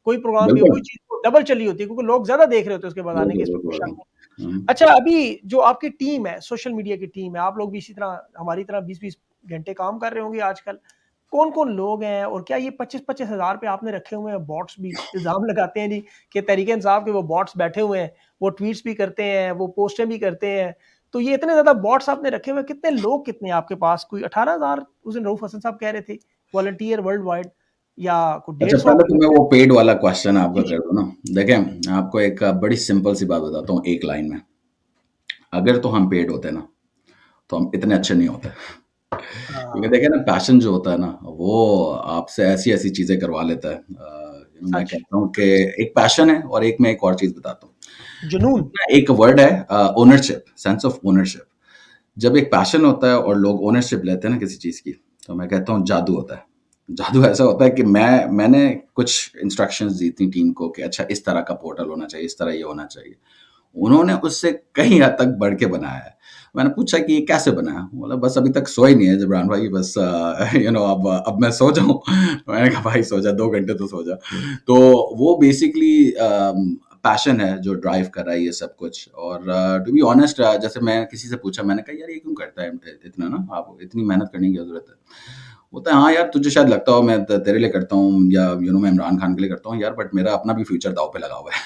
कोई प्रोग्राम भी हो, कोई बिल्कुल, चीज़ तो डबल चली होती है क्योंकि लोग ज़्यादा देख रहे होते हैं उसके बाद आने के, बिल्कुल, इसमें कोई शक बिल्कुल। नहीं। हुँ, अच्छा, अभी जो आपकी टीम है, सोशल मीडिया की टीम है, आप लोग भी इसी तरह हमारी तरह 20-20 घंटे काम कर रहे होंगे आजकल। कौन-कौन लोग हैं और क्या ये 25-25 हज़ार पे आपने रखे हुए हैं बॉट्स भी? इल्ज़ाम लगाते हैं जी कि तहरीक इंसाफ के वो बॉट्स बैठे हुए हैं, वो ट्वीट्स भी करते हैं, वो पोस्टें भी करते हैं। तो ये इतने ज़्यादा बॉट्स आपने रखे हुए हैं, कितने लोग कितने हैं आपके पास? कोई 18,000 उस दिन रऊफ हसन साहब कह रहे थे, वॉलंटियर वर्ल्ड वाइड या कोई अच्छा, 150 पहले तो मैं वो पेड वाला क्वेश्चन जी, आपका कर दूँ ना। देखें, मैं आपको एक बड़ी सिंपल सी बात बताता हूँ एक लाइन में। अगर तो हम पेड होते ना, तो हम इतने अच्छे नहीं होते। क्योंकि हाँ, देखिए ना, पैशन जो होता है ना, वो आपसे ऐसी-ऐसी चीज़ें करवा लेता है। मैं सच, कहता हूँ कि एक पैशन है, और एक मैं एक और चीज़ बताता हूँ। जुनून। ना एक वर्ड है ओनरशिप, सेंस ऑफ ओनरशिप। जब एक पैशन होता है और लोग ओनरशिप लेते हैं ना किसी चीज़ की, तो मैं कहता हूँ जादू होता है। जादू ऐसा होता है कि मैंने कुछ इंस्ट्रक्शंस दी थी टीम को कि अच्छा इस तरह का पोर्टल होना चाहिए, इस तरह ये होना चाहिए। उन्होंने उससे कहीं हद तक बढ़ के बनाया है। मैंने पूछा कि ये कैसे बना? बोला बस अभी तक सोए नहीं है जबरान भाई, बस अब मैं सो जाऊँ। मैंने कहा भाई सो जा, 2 घंटे तो सो जा। तो वो बेसिकली पैशन है जो ड्राइव कर रहा है ये सब कुछ। और टू बी ऑनेस्ट, जैसे मैं किसी से पूछा, मैंने कहा यार ये क्यों करता है इतना ना, आप इतनी मेहनत करने की क्या ज़रूरत है? बोलता है हाँ यार, तुझे शायद लगता हो मैं तेरे लिए करता हूँ, या मैं इमरान खान के लिए करता हूँ यार, बट मेरा अपना भी फ्यूचर दांव पे लगा हुआ है।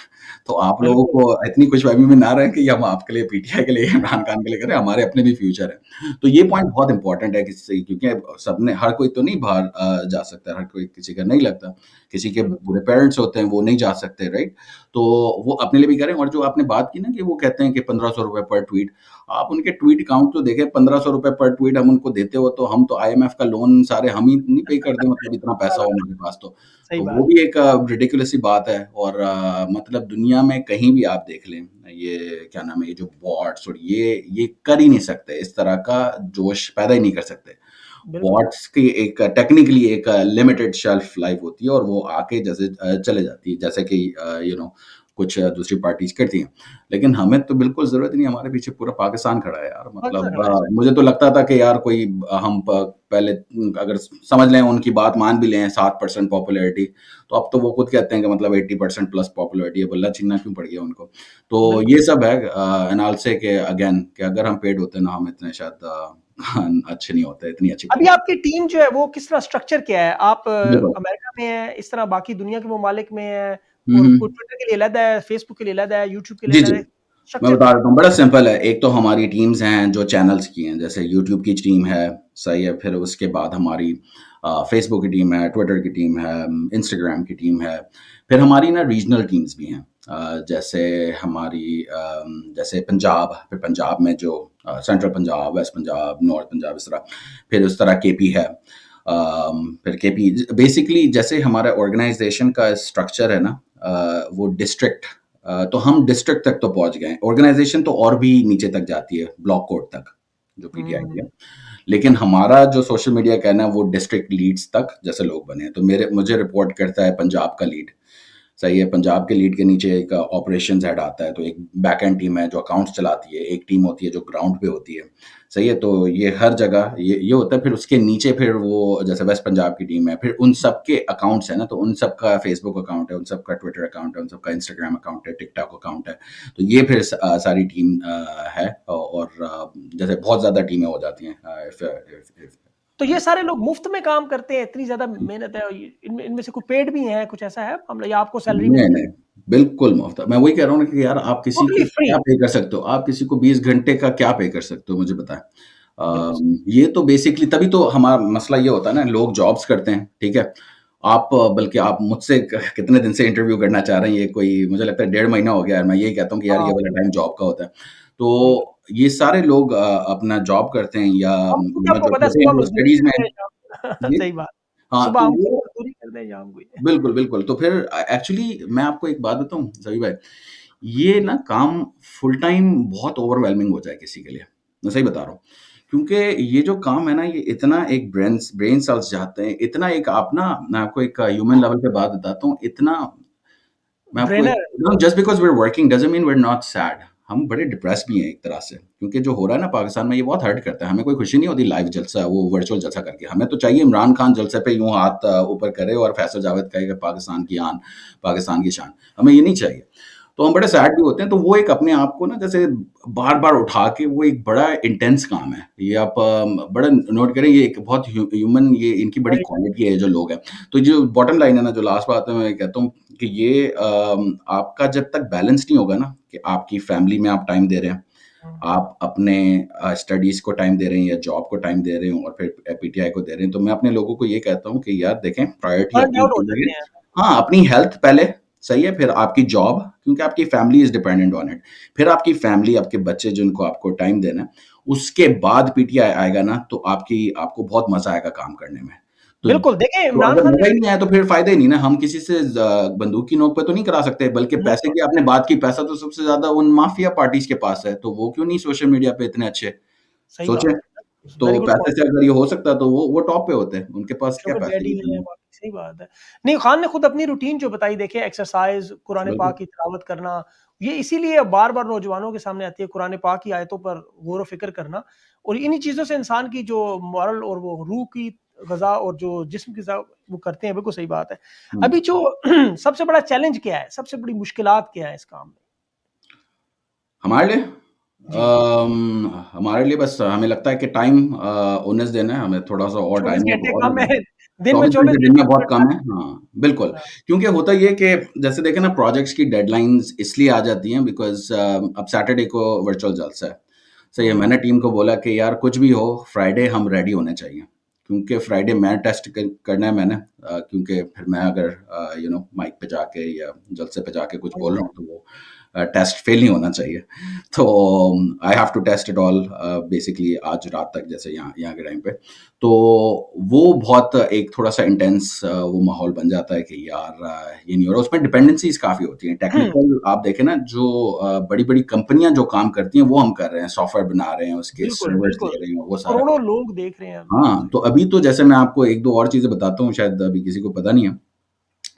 तो आप लोगों बिल्कुल, को इतनी खुशफहमी में ना रहें कि हम आपके लिए, पीटीआई के लिए, इमरान खान के लिए करें, हमारे अपने भी फ्यूचर है। तो ये पॉइंट बहुत इंपॉर्टेंट है किसी, क्योंकि सबने, हर कोई तो नहीं बाहर जा सकता है, हर कोई, किसी का नहीं लगता, किसी के बिल्कुल, बुरे पेरेंट्स होते हैं वो नहीं जा सकते, राइट? तो वो अपने लिए भी करें। और जो आपने बात की ना कि वो कहते हैं कि 1500 रुपए पर ट्वीट, आप उनके ट्वीट काउंट तो देखें। 1500 रुपए पर ट्वीट हम उनको देते हो, तो हम तो आईएमएफ का लोन सारे हम ही नहीं पे कर दें, मतलब इतना पैसा हो हमारे पास तो। सही तो वो बात। भी एक रिडिकुलस सी बात है। और मतलब दुनिया में कहीं भी आप देख लें, ये क्या नाम है, ये जो बॉट्स और ये कर ही नहीं सकते, इस तरह का जोश पैदा ही नहीं कर सकते। बिल्कुल। बॉट्स की एक टेक्निकली एक लिमिटेड शेल्फ लाइफ होती है और वो आके जैसे चले जाती है, जैसे कि कुछ दूसरी पार्टीज करती हैं। लेकिन हमें तो बिल्कुल ज़रूरत नहीं है, हमारे पीछे पूरा पाकिस्तान खड़ा है यार। पाकिस्तान मतलब खड़ा है, सही। मुझे तो लगता था कि यार कोई हम पहले अगर समझ लें, उनकी बात मान भी लें 7% पॉपुलैरिटी, तो अब तो वो खुद कहते हैं कि मतलब 80% प्लस पॉपुलैरिटी है, बल्ला चिन्ना क्यों पड़ गया उनको। तो बिल्कुल। ये सब है। एंड आई विल से कि अगेन कि अगर हम पेड होते ना, हम इतने शायद अच्छे नहीं होते, इतनी अच्छी अभी पॉप। आपकी टीम जो है वो किस तरह स्ट्रक्चर क्या है? आप बिल्कुल। अमेरिका में हैं, इस तरह बाकी दुनिया के ममालिक में हैं हुँ, और कोई हुँ। ट्विटर के लिए अलग है, फेसबुक के लिए अलग है, यूट्यूब के लिए जी, अलग जी। है, मैं स्ट्रक्चर बता क्या है? देता हूँ, बड़ा सिंपल है। एक तो हमारी टीम्स हैं जो चैनल्स की हैं, जैसे यूट्यूब की टीम है, सही है। फिर उसके बाद हमारी फेसबुक की टीम है, ट्विटर की टीम है, इंस्टाग्राम की टीम है। फिर हमारी ना रीजनल टीम्स भी हैं। जैसे हमारी जैसे पंजाब, फिर पंजाब में जो central Punjab, west Punjab, north Punjab, इस तरह। फिर उस तरह केपी है। फिर केपी बेसिकली जैसे हमारा ऑर्गेनाइजेशन का स्ट्रक्चर है ना, वो डिस्ट्रिक्ट, तो हम डिस्ट्रिक्ट तक तो पहुंच गए। ऑर्गेनाइजेशन तो और भी नीचे तक जाती है, ब्लॉक कोड तक, जो पीटीआई की हुँ, है। लेकिन हमारा जो सोशल मीडिया का है ना, वो डिस्ट्रिक्ट लीड्स तक जैसे लोग बने हैं। तो मेरे मुझे रिपोर्ट करता है पंजाब का लीड, सही है। पंजाब के लीड के नीचे एक ऑपरेशंस हेड आता है, तो एक बैक एंड टीम है जो अकाउंट्स चलाती है, एक टीम होती है जो ग्राउंड पे होती है, सही है। तो ये हर जगह ये होता है। फिर उसके नीचे फिर वो जैसे वेस्ट पंजाब की टीम है, फिर उन सबके अकाउंट्स है ना, तो उन सबका फेसबुक अकाउंट है, उन सबका ट्विटर अकाउंट है, उन सबका इंस्टाग्राम अकाउंट है, टिकटॉक अकाउंट है। तो ये फिर सारी टीम है। और जैसे बहुत ज़्यादा टीमें हो जाती हैं। तो ये सारे लोग मुफ्त में काम करते हैं, इतनी ज़्यादा मेहनत है और ये इनमें इनमें से कोई पेड भी हैं, कुछ ऐसा है मामला या आपको सैलरी नहीं, मिलती है? नहीं, बिल्कुल मुफ़्त। मैं वही कह रहा हूँ ना कि यार आप किसी टोटली को फ्री? क्या पे कर सकते हो? आप किसी को 20 घंटे का क्या पे कर सकते हो, मुझे बताएँ? बिल्कुल सही। ये तो बेसिकली तभी तो हमारा मसला ये होता है ना, लोग जॉब्स करते हैं, ठीक है? आप बल्कि आप मुझसे कितने दिन से इंटरव्यू करना चाह रहे हैं, ये कोई मुझे लगता है 1.5 महीना हो गया है। मैं यही कहता हूँ कि यार हाँ, ये वाला टाइम बिल्कुल, जॉब का होता है। बिल्कुल। तो ये सारे लोग अपना जॉब करते हैं या हम खुद आपको जो पता है छोटे सुबह हैं वो मज़दूरी स्टडीज़ में करते हैं। हैं, शाम जी? सही बात। हाँ, सुबह तो हम खुद वो मज़दूरी करते हैं, शाम को ये। बिल्कुल, बिल्कुल। तो फिर एक्चुअली मैं आपको एक बात बताऊँ ज़मीर भाई, ये जी, ना काम फुल टाइम बहुत ओवरवेलमिंग हो जाए किसी के लिए। मैं सही बता रहा हूँ। क्योंकि ये जो काम है ना, ये इतना एक ब्रेन ब्रेन सेल्स जाते हैं, इतना एक आप ना मैं आपको एक ह्यूमन लेवल पे बात बताता हूँ, इतना मैं आपको drainer just because we are working doesn't mean we are not sad. हम बड़े डिप्रेस भी हैं एक तरह से, क्योंकि जो हो रहा है ना पाकिस्तान में, ये बहुत हर्ट करता है। हमें कोई खुशी नहीं होती लाइव जलसा, वो वर्चुअल जलसा करके। हमें तो चाहिए इमरान खान जलसे पे यूँ हाथ ऊपर करे और फैसल जावेद कहे कि पाकिस्तान की आन, पाकिस्तान की शान। हमें ये नहीं चाहिए। तो हम बड़े सैड भी होते हैं, तो वो एक अपने आप को ना जैसे बार-बार उठा के, वो एक बड़ा इंटेंस काम है। ये आप बड़ा नोट करें, ये एक बहुत ह्यूमन, ये इनकी बड़ी राइट, क्वालिटी है, ये जो लोग हैं। तो जो बॉटम लाइन है ना, जो लास्ट बात है, मैं कहता हूँ कि ये आपका जब तक बैलेंस नहीं होगा ना, कि आपकी फैमिली में आप टाइम दे रहे हैं, हुँ। आप अपने स्टडीज़ को टाइम दे रहे हैं या जॉब को टाइम दे रहे हैं और फिर पीटीआई को दे रहे हैं, तो मैं अपने लोगों को ये कहता हूँ कि यार देखें, प्रायोरिटी बर्न्ड अपनी आउट हो ज़िंदगी जाते है। हैं। हाँ, अपनी हेल्थ पहले, सही है, फिर आपकी जॉब, क्योंकि आपकी family is dependent on it. फिर आपकी फैमिली, आपके बच्चे जिनको आपको टाइम देना है, उसके बाद पीटीआई आएगा ना, तो आपको बहुत मज़ा आएगा काम करने में। तो बिल्कुल, देखिए तो इमरान अगर खान ने मज़ा ही नहीं आया तो फिर फ़ायदा ही नहीं ना, हम किसी से बंदूक की नोक पे तो नहीं करा सकते, बल्कि पैसे बिल्कुल, की आपने बात की, पैसा तो सबसे ज़्यादा उन माफ़िया पार्टीज़ के पास है, तो वो क्यों नहीं सोशल मीडिया पे इतने अच्छे? सही सोचें, बात है। वेरी तो गुड पैसे पॉइंट। से अगर ये हो सकता तो वो टॉप पे होते, उनके पास क्या शुगर पैसे डैडी की हैं, कमी है। बाकी सही बात है। नहीं, खान ने खुद अपनी रूटीन जो बताई देखिए एक्सरसाइज़, कुरान बिल्कुल। पाक की तिलावत करना, ये इसीलिए बार-बार नौजवानों के सामने आती है कुरान पाक की आयतों पर गौर व फ़िक्र करना और इन्हीं चीज़ों से इंसान की जो मॉरल और वो रूह की ग़ज़ा और जो जिस्म की ग़ज़ा वो करते हैं, बिल्कुल सही बात है। हुँ। अभी जो सबसे बड़ा चैलेंज क्या है? सबसे बड़ी मुश्किलात क्या है इस काम में? हमारे लिए जी, हमारे लिए बस हमें लगता है कि टाइम 19 दिन है, हमें थोड़ा-सा और 24 टाइम घंटे और कम है, दिन में 24 24 घंटे दिन घंटे में भी बहुत बढ़ कम रहा है। हाँ, बिल्कुल। है। हाँ, क्योंकि होता ये है कि जैसे देखें ना, प्रोजेक्ट्स की डेडलाइन्स इसलिए आ जाती हैं बिकॉज़ अब सैटरडे को वर्चुअल जलसा है। सही है, मैंने हुँ, टीम को बोला कि यार कुछ भी हो, फ्राइडे हम रेडी होने चाहिए। क्योंकि फ्राइडे मैं टेस्ट करना है मैंने, क्योंकि फिर मैं अगर माइक पे जाके या जलसे पे जाके कुछ हाँ बोल रहा जी, हूँ, तो वो टेस्ट फेल नहीं होना चाहिए। तो I have to test it all basically आज रात तक, जैसे यहाँ यहाँ के टाइम पे। तो वो बहुत एक थोड़ा-सा इंटेंस वो माहौल बन जाता है कि यार ये नहीं हो रहा। उसमें डिपेंडेंसीज़ काफ़ी होती हैं। टेक्निकल आप देखें ना, जो बड़ी-बड़ी कंपनियाँ जो काम करती हैं, वो हम कर रहे हैं, सॉफ्टवेयर बना रहे हैं, उसके बिल्कुल, सर्वर्स बिल्कुल। ले रहे हैं, वो सारा। करोड़ों लोग देख रहे हैं हम। हाँ, जी, तो अभी तो जैसे मैं आपको एक दो और चीज़ें बताता हूँ, शायद अभी किसी को पता नहीं है।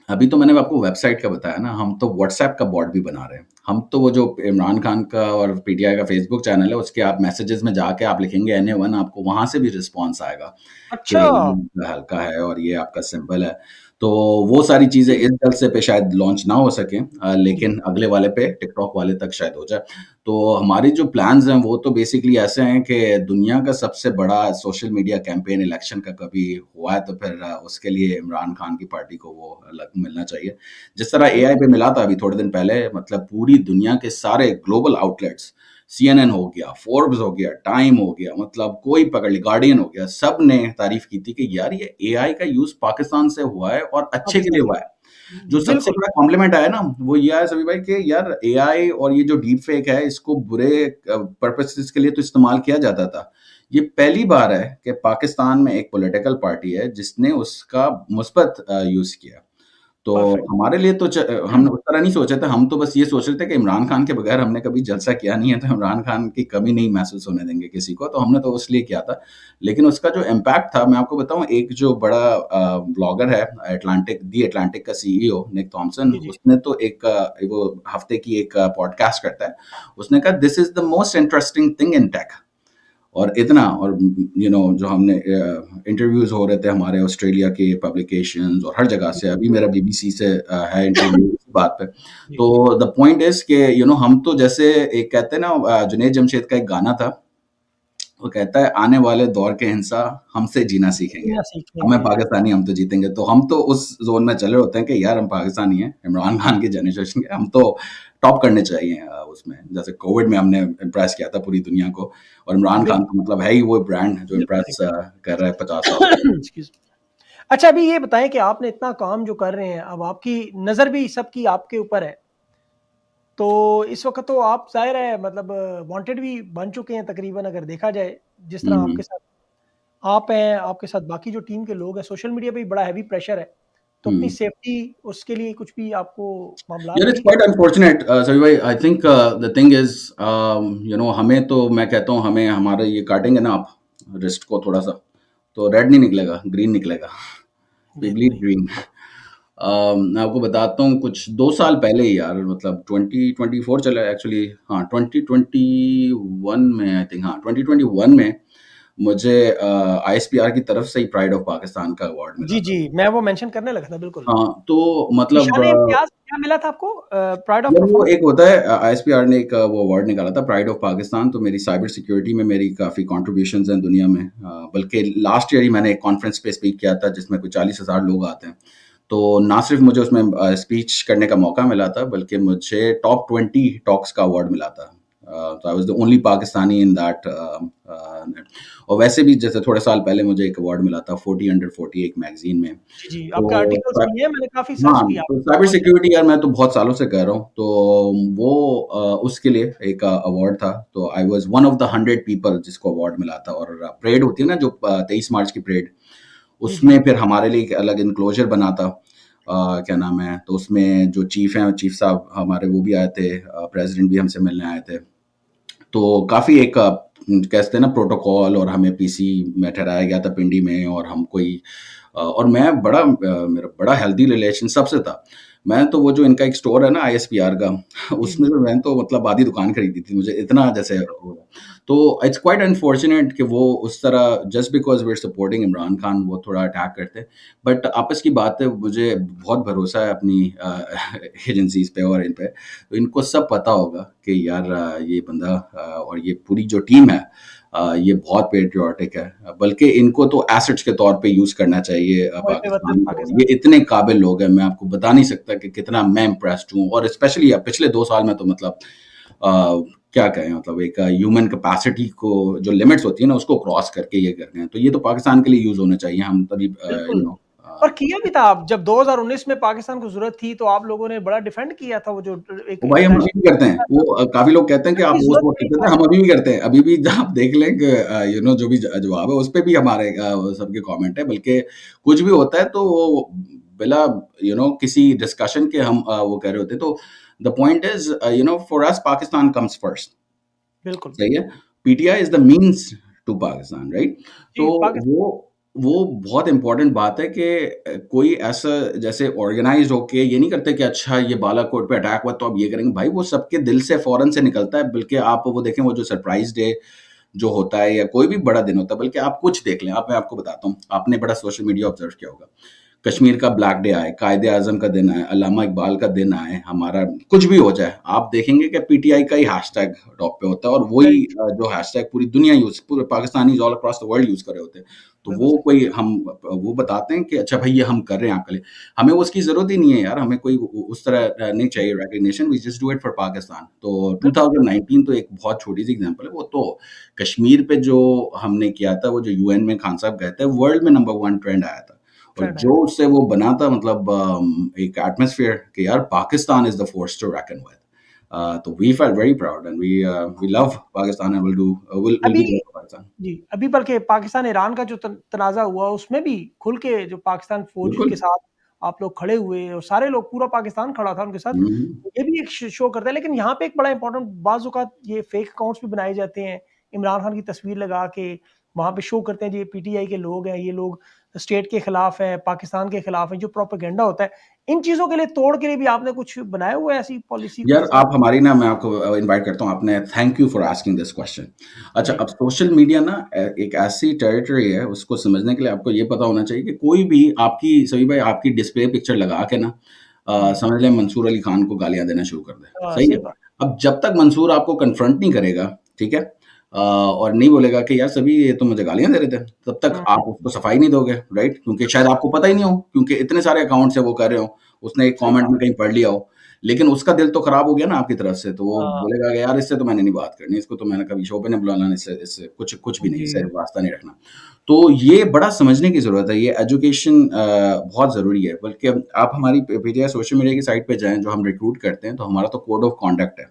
अभी तो मैंने आपको वेबसाइट का बताया ना, हम तो व्हाट्सएप का बॉट भी बना रहे हैं। हम तो वो जो इमरान खान का और पीटीआई का फेसबुक चैनल है, उसके आप मैसेजेस में जाके आप लिखेंगे NA1, आपको वहाँ से भी रिस्पॉन्स आएगा कि अच्छा। ये हल्का है और ये आपका सिंबल है। तो वो सारी चीज़ें इस जलसे पे शायद लॉन्च ना हो सकें, जी। लेकिन अगले वाले पे टिकटॉक वाले तक शायद हो जाए। तो हमारी जो प्लान्स हैं वो तो बेसिकली ऐसे हैं कि दुनिया का सबसे बड़ा सोशल मीडिया कैंपेन इलेक्शन का कभी हुआ है तो फिर उसके लिए इमरान खान की पार्टी को वो अलग मिलना चाहिए। जिस तरह एआई पे मिला था अभी थोड़े दिन पहले, मतलब पूरी दुनिया के सारे ग्लोबल आउटलेट्स, CNN हो गया, फोर्ब्स हो गया, टाइम हो गया, मतलब कोई पकड़ ली, गार्डियन हो गया, सब ने तारीफ की थी कि यार ये एआई का यूज पाकिस्तान से हुआ है और अच्छे के पाकिस्तान लिए से। हुआ है। जो सबसे बिल्कुल। बड़ा कॉम्प्लीमेंट आया ना वो ये आया सभी भाई कि यार एआई और ये जो डीप फेक है इसको बुरे पर्पसेस के लिए तो इस्तेमाल किया जाता था। ये पहली बार है कि पाकिस्तान में एक पॉलिटिकल पार्टी है जिसने उसका मुस्बत यूज किया। तो परफेक्ट। हमारे लिए तो हमने उस तरह नहीं सोचा था, हम तो बस ये सोच रहे थे कि इमरान खान के बगैर हमने कभी जलसा किया नहीं है, तो इमरान खान की कमी नहीं महसूस होने देंगे किसी को, तो हमने तो इसलिए किया था। लेकिन उसका जो इम्पैक्ट था मैं आपको बताऊं, एक जो बड़ा ब्लॉगर है दी अटलांटिक का CEO निक थॉमसन, जी जी। उसने तो वो हफ्ते की एक पॉडकास्ट करता है, उसने कहा this is the most interesting thing in tech. और इतना, और जो हमने इंटरव्यूज हो रहे थे हमारे ऑस्ट्रेलिया के पब्लिकेशंस और हर जगह से, अभी मेरा BBC से है इंटरव्यू इस बात पे। जी। तो द पॉइंट इज कि हम तो जैसे एक कहते हैं ना, जुनैद जमशेद का एक गाना था, वो कहता है आने वाले दौर के हिंसा हमसे जीना सीखेंगे, जीना हमें सीखेंगे। पाकिस्तानी, हम तो जीतेंगे। तो हम तो उस जोन में चले होते हैं कि यार हम पाकिस्तानी हैं, इमरान खान की जनरेशन के, हम तो टॉप करने चाहिए उसमें। जैसे कोविड में हमने इम्प्रेस किया था पूरी दुनिया को, और इमरान खान बिल्कुल तो मतलब है ही वो ब्रांड जो इम्प्रेस बिल्कुल। कर रहा है 50 साल से। एक्सक्यूज। अच्छा, अभी ये बताएं कि आपने इतना काम जो कर रहे हैं, अब आपकी नज़र भी सबकी आपके ऊपर है, तो इस वक्त तो आप ज़ाहिर है मतलब वांटेड भी बन चुके हैं तकरीबन, अगर देखा जाए जिस तरह हम्म। आपके साथ आप हैं, आपके साथ बाकी जो टीम के लोग हैं, सोशल मीडिया पे भी बड़ा हैवी प्रेशर है, तो अपनी हम्म। सेफ्टी उसके लिए कुछ भी आपको मामलात यार इट्स ठीक है? क्वाइट अनफॉर्चुनेट सभी भाई, I think the thing is, हमें तो, मैं कहता हूँ हमें, हमारे ये काटेंगे ना आप रिस्ट को थोड़ा सा, तो रेड नहीं निकलेगा, ग्रीन निकलेगा, वी जी ब्लीड भाई। ग्रीन। मैं आपको बताता हूँ, कुछ 2 साल पहले ही यार, मतलब 2024 चला एक्चुअली, हाँ 2021 में, आई थिंक, हाँ 2021 में मुझे ISPR की तरफ से ही प्राइड ऑफ पाकिस्तान का अवार्ड मिला जी था। जी, मैं वो मेंशन करने लगा था, बिल्कुल। हाँ तो मतलब निशान इम्तियाज क्या मिला था आपको, प्राइड ऑफ यार वो परफॉर्मेंस? एक होता है, ISPR ने एक वो अवार्ड निकाला था, प्राइड ऑफ पाकिस्तान। तो मेरी साइबर सिक्योरिटी में मेरी काफ़ी कॉन्ट्रीब्यूशंस हैं दुनिया में, बल्कि लास्ट ईयर ही मैंने एक कॉन्फ्रेंस पे स्पीक किया था जिसमें कुछ 40,000 लोग आते हैं। तो ना सिर्फ मुझे उसमें स्पीच करने का मौका मिला था, बल्कि मुझे टॉप 20 टॉक्स का अवार्ड मिला था। तो I was the only Pakistani in that. और वैसे भी जैसे थोड़े साल पहले मुझे एक अवार्ड मिला था 40 अंडर 40 एक मैगजीन में। जी जी, आपके तो आर्टिकल्स भी हैं, मैंने काफ़ी सर्च हाँ, किया, तो साइबर बहुत सिक्योरिटी यार मैं तो बहुत सालों से कर रहा हूँ, तो वो उसके लिए एक अवार्ड था। तो I was one of the 100 people जिसको अवार्ड मिला था। और परेड होती है ना जो 23 मार्च की परेड, जी जी। उसमें फिर हमारे लिए एक अलग इनक्लोजर बना था। क्या नाम है, तो उसमें जो चीफ हैं, चीफ साहब हमारे, वो भी आए थे, प्रेसिडेंट भी हमसे मिलने आए थे। तो काफ़ी एक कहते हैं ना प्रोटोकॉल, और हमें PC में ठहराया गया था पिंडी में, और हम कोई और मैं बड़ा मेरा बड़ा हेल्दी रिलेशन सबसे था। मैं तो वो जो इनका एक स्टोर है ना ISPR का, जी उसमें जी। से मैं तो मतलब आधी दुकान खरीदी थी, मुझे इतना जैसे वो। तो इट्स क्वाइट अनफॉर्चुनेट कि वो उस तरह just because we are supporting Imran Khan वो थोड़ा अटैक करते हैं। बट आपस की बात है, मुझे बहुत भरोसा है अपनी एजेंसीज़ पे और इन पे। तो इनको सब पता होगा कि यार ये बंदा और ये पूरी जो टीम है, ये बहुत पेट्रियाटिक है, बल्कि इनको तो एसेट्स के तौर पे यूज़ करना चाहिए मुहब्बे वतन पाकिस्तान को। पाकिस्तान। ये इतने काबिल लोग हैं, मैं आपको बता नहीं सकता कि कितना मैं इम्प्रेस्ड हूँ। और स्पेशली पिछले 2 साल में तो मतलब क्या कहें, मतलब एक ह्यूमन कैपेसिटी को जो लिमिट्स होती है ना उसको क्रॉस करके ये कर रहे हैं। तो ये तो पाकिस्तान के लिए यूज़ होने चाहिए, हम तभी बिल्कुल। और किया भी था, आप जब 2019 में पाकिस्तान को ज़रूरत थी, तो आप लोगों ने बड़ा डिफेंड किया था वो जो एक वो भाई हम अभी इंटरनेशनल भी करते हैं वो, काफ़ी लोग कहते हैं कि आप की वो ज़रूरत सपोर्ट नहीं करते था। थे, हम अभी भी करते हैं। अभी भी आप देख लें कि जो भी जवाब है उस पे भी हमारे सबके कमेंट है। बल्कि कुछ भी होता है तो वो बिला किसी डिस्कशन के हम वो कह रहे होते हैं। तो the point is for us Pakistan comes first. बिल्कुल। सही है। PTI is the means to Pakistan, right. तो जी, पाकिस्तान। वो वो बहुत इम्पोर्टेंट बात है कि कोई ऐसा जैसे ऑर्गेनाइज़ होके ये नहीं करते कि अच्छा ये बालाकोट पे अटैक हुआ तो अब ये करेंगे। भाई वो सबके दिल से फ़ौरन से निकलता है, बल्कि आप वो देखें वो जो सरप्राइज़ डे जो होता है या कोई भी बड़ा दिन होता है, बल्कि आप कुछ देख लें। मैं आपको बताता हूँ, आपने बड़ा सोशल मीडिया ऑब्ज़र्व किया होगा। कश्मीर का ब्लैक डे आए, कायदे-आज़म का दिन आए, अल्लामा इकबाल का दिन आए, हमारा कुछ भी हो जाए, आप देखेंगे कि पीटीआई का ही हैशटैग टॉप पे होता है और वही राइट, जो हैशटैग पूरी दुनिया पूरे Pakistanis all across the world use कर रहे होते हैं। तो बिल्कुल वो सही। कोई हम वो बताते हैं कि अच्छा भाई ये हम कर रहे हैं आपके लिए। हमें उसकी ज़रूरत ही नहीं है यार, हमें कोई उस तरह नहीं चाहिए recognition, we just do it for Pakistan. तो बिल्कुल सही। 2019 तो एक बहुत छोटी-सी एग्ज़ाम्पल है, वो तो कश्मीर पे जो हमने किया था, वो जो यूएन में खान साहब गए थे, वर्ल्ड में नंबर 1 ट्रेंड आया था। और ट्रेंड आया जो था। उससे वो बना था मतलब एक एटमॉस्फेयर कि यार Pakistan is the force to reckon with. तो we felt very proud and we love Pakistan and will अभी बी देयर फॉर पाकिस्तान। जी, अभी बल्कि पाकिस्तान-ईरान का जो तनाज़ा हुआ उसमें भी खुल के जो पाकिस्तान फ़ौज बिल्कुल। के साथ आप लोग खड़े हुए और सारे लोग पूरा पाकिस्तान खड़ा था उनके साथ। हुँ, हुँ। ये भी एक शो करता है, लेकिन यहाँ पे एक बड़ा इम्पोर्टेंट बाज़ औक़ात ये फेक अकाउंट्स भी बनाए जाते हैं। इमरान खान की तस्वीर लगा के वहाँ पे शो करते हैं जी ये पीटीआई के लोग हैं, ये लोग स्टेट के खिलाफ हैं, पाकिस्तान के खिलाफ हैं, जो प्रोपेगेंडा होता है। इन चीज़ों के लिए तोड़ के लिए भी आपने कुछ बनाया हुआ है ऐसी पॉलिसी कुछ यार ऐसा? आप हमारी ना मैं आपको इनवाइट करता हूँ, आपने thank you for asking this question. अच्छा, जी, अब सोशल मीडिया ना एक ऐसी टेरिटरी है, उसको समझने के लिए आपको ये पता होना चाहिए कि कोई भी आपकी सभी भाई आपकी डिस्प्ले पिक्चर लगा के ना जी। समझ लें मंसूर अली खान को गालियाँ देना शुरू कर दे। हाँ, सही सही है? बात। अब जब तक मंसूर आपको कन्फ्रंट नहीं करेगा, ठीक है? और नहीं बोलेगा कि यार सभी ये तो मुझे गालियाँ दे रहे थे, तब तक हुँ, आप उसको सफाई नहीं दोगे, राइट? क्योंकि शायद आपको पता ही नहीं हो, क्योंकि इतने सारे अकाउंट्स हैं वो कर रहे हो, उसने एक सही कमेंट कहा। में कहीं पढ़ लिया हो। लेकिन उसका दिल तो खराब हो गया ना आपकी तरफ से, तो वो हाँ, बोलेगा कि यार इससे तो मैंने नहीं बात करनी, इसको तो मैंने कभी शो पे नहीं बुलाना, इससे इससे कुछ कुछ भी नहीं, इससे जी, वास्ता नहीं रखना। तो ये बड़ा समझने की ज़रूरत है, ये एजुकेशन बहुत ज़रूरी है। बल्कि आप हमारी पीटीआई सोशल मीडिया की साइट पे जाएँ, जो हम रिक्रूट करते हैं, तो हमारा तो कोड ऑफ कॉन्डक्ट है।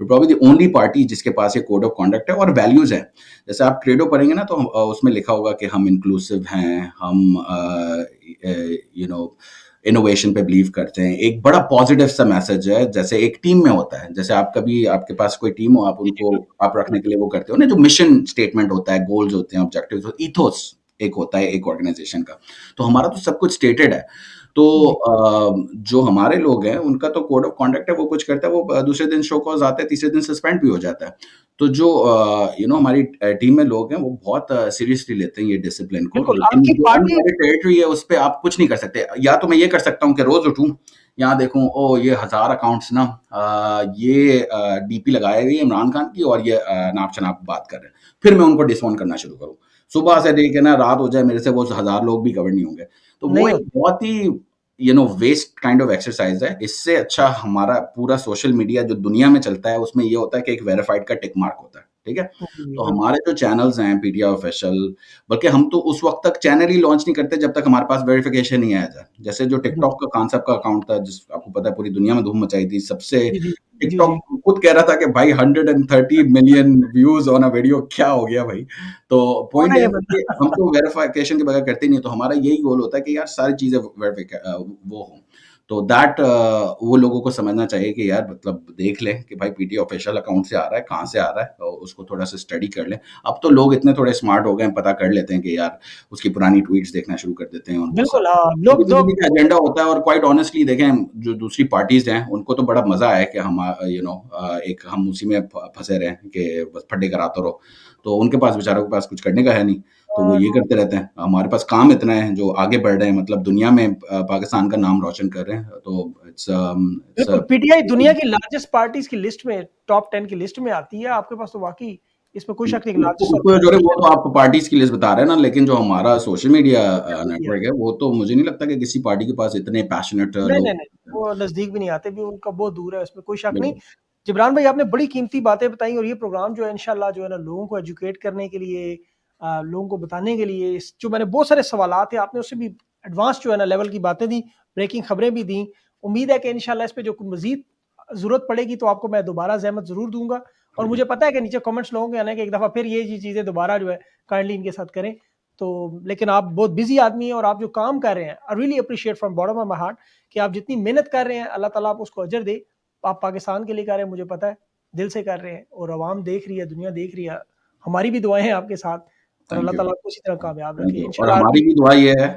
We probably the only party जिसके पास ये कोड ऑफ कॉन्डक्ट है और वैल्यूज़ हैं। जैसे आप क्रेडो पढ़ेंगे ना, तो उसमें लिखा होगा कि हम इंक्लूसिव हैं, हम यू नो इनोवेशन पे बिलीव करते हैं। एक बड़ा पॉजिटिव सा मैसेज है, जैसे एक टीम में होता है। जैसे आप कभी आपके पास कोई टीम हो, आप जी, जी, उनको बिल्कुल, आप रखने बिल्कुल। के लिए वो करते हो ना, जो मिशन स्टेटमेंट होता है, गोल्स होते हैं, ऑब्जेक्टिव्स होते हैं, ईथोस एक होता है एक ऑर्गेनाइजेशन का। तो हमारा तो सब कुछ स्टेटेड है। तो जी, जो हमारे लोग हैं, उनका तो कोड ऑफ कॉन्डक्ट है, वो कुछ करता है, वो दूसरे दिन शो कॉज़ आते हैं, तीसरे दिन सस्पेंड भी हो जाता है। तो जो हमारी टीम में लोग हैं, वो बहुत सीरियसली लेते हैं ये डिसिप्लिन को, बिल्कुल, लेकिन आपकी जो पार्टी अनवांटेड टेरिटरी है, उस पे आप कुछ नहीं कर सकते। या तो मैं ये कर सकता हूँ कि रोज़ उठूँ, यहाँ देखूँ, ओह! ये 1000 अकाउंट्स ना ये डीपी लगाई हुई है इमरान खान की और ये नाप-शनाप बात कर रहे हैं। फिर मैं उनको डिसऑन करना शुरू करूँ। सुबह से लेके ना रात हो जाए, मेरे से वो 1000 लोग भी कवर नहीं होंगे। तो वो नहीं एक होती। बहुत ही वेस्ट काइंड ऑफ एक्सरसाइज़ है। इससे अच्छा हमारा पूरा सोशल मीडिया जो दुनिया में चलता है, उसमें ये होता है कि एक वेरिफाइड का टिक मार्क होता है, ठीक है? जी, तो बिल्कुल। हमारे जो चैनल्स हैं पीटीआई ऑफिशियल, बल्कि हम तो उस वक़्त तक चैनल ही लॉन्च नहीं करते जब तक हमारे पास वेरिफिकेशन नहीं आ जाए। जैसे जो जी, टिकटॉक का खान साहब का अकाउंट था, जिस आपको पता है पूरी दुनिया में धूम मचाई थी, सबसे जी, जी, जी, टिकटॉक जी। खुद कह रहा था कि भाई 130 million views on a video क्या हो गया भाई? तो कौन पॉइंट है ये ये है कि हम बंदा? तो वेरिफिकेशन के बगैर करते ही नहीं, तो हमारा यही गोल होता है कि यार सारी चीज़ें वो हों। तो वो लोगों को समझना चाहिए कि यार मतलब देख लें कि भाई पीटी ऑफिशियल अकाउंट से आ रहा है, कहाँ से आ रहा है, और उसको थोड़ा-सा स्टडी कर लें। अब तो लोग इतने थोड़े स्मार्ट हो गए हैं, पता कर लेते हैं कि यार उसकी पुरानी ट्वीट्स देखना शुरू कर देते हैं और वो सब। बिल्कुल, हाँ, उनकी लोग ज़िंदगी लोग का एजेंडा होता है और क्वाइट ऑनेस्टली देखें, जो दूसरी पार्टीज़ हैं, उनको तो बड़ा मज़ा है कि हम एक हम उसी में फँसे रहें कि बस फड्डे कराते रहो। तो उनके पास बेचारों के पास कुछ करने का है नहीं, तो वो अ, ये करते रहते हैं। हमारे पास काम इतना है, जो आगे बढ़ रहे हैं, मतलब दुनिया में पाकिस्तान का नाम रोशन कर रहे हैं, तो इट्स बिल्कुल पीटीआई दुनिया की लार्जेस्ट पार्टीज़ की लिस्ट में टॉप 10 की लिस्ट में आती है। आपके पास तो वाक़ई इसमें कोई शक नहीं कि उसको लार्जेस्ट उसको जो है वो ऑर्गेनाइज़ेशन तो आप पार्टीज़ की लिस्ट बता रहे हैं ना, लेकिन जो हमारा सोशल मीडिया है मीडिया। नेटवर्क है, वो तो मुझे नहीं लगता कि किसी पार्टी के पास इतने पैशनेट नहीं, लोग नहीं, नहीं, हैं। वो नज़दीक भी नहीं आते भी उनका बहुत दूर है, उसमें कोई शक नहीं। बिल्कुल। जिब्रान भाई आपने बड़ी कीमती बातें बताई और ये प्रोग्राम जो है इंशाल्लाह जो है ना लोगों को एजुकेट करने के लिए लोगों को बताने के लिए जो मैंने बहुत सारे सवालात थे आपने उससे भी एडवांस जो है ना लेवल की बातें दी, ब्रेकिंग खबरें भी दी। उम्मीद है कि इंशाल्लाह इस पे जो मज़ीद ज़रूरत पड़ेगी तो आपको मैं दोबारा ज़हमत ज़रूर दूँगा और मुझे पता है कि नीचे कमेंट्स लोगों के आने कि एक दफ़ा फिर ये चीज़ें दोबारा जो है काइंडली इनके साथ करें। तो लेकिन आप बहुत बिज़ी आदमी हैं और आप जो काम कर रहे हैं, I really appreciate from bottom of my heart कि आप जितनी मेहनत कर रहे हैं, अल्लाह ताला आपको उसको अजर दे। आप पाकिस्तान के लिए कर रहे हैं, मुझे पता है, दिल से कर रहे हैं और अवाम देख रही है, दुनिया देख रही है। हमारी भी दुआएँ हैं आपके साथ और थैंक अल्लाह यू। ताला आपको इसी तरह कामयाब थैंक रखे यू और इंशाल्लाह। हमारी भी दुआ ये है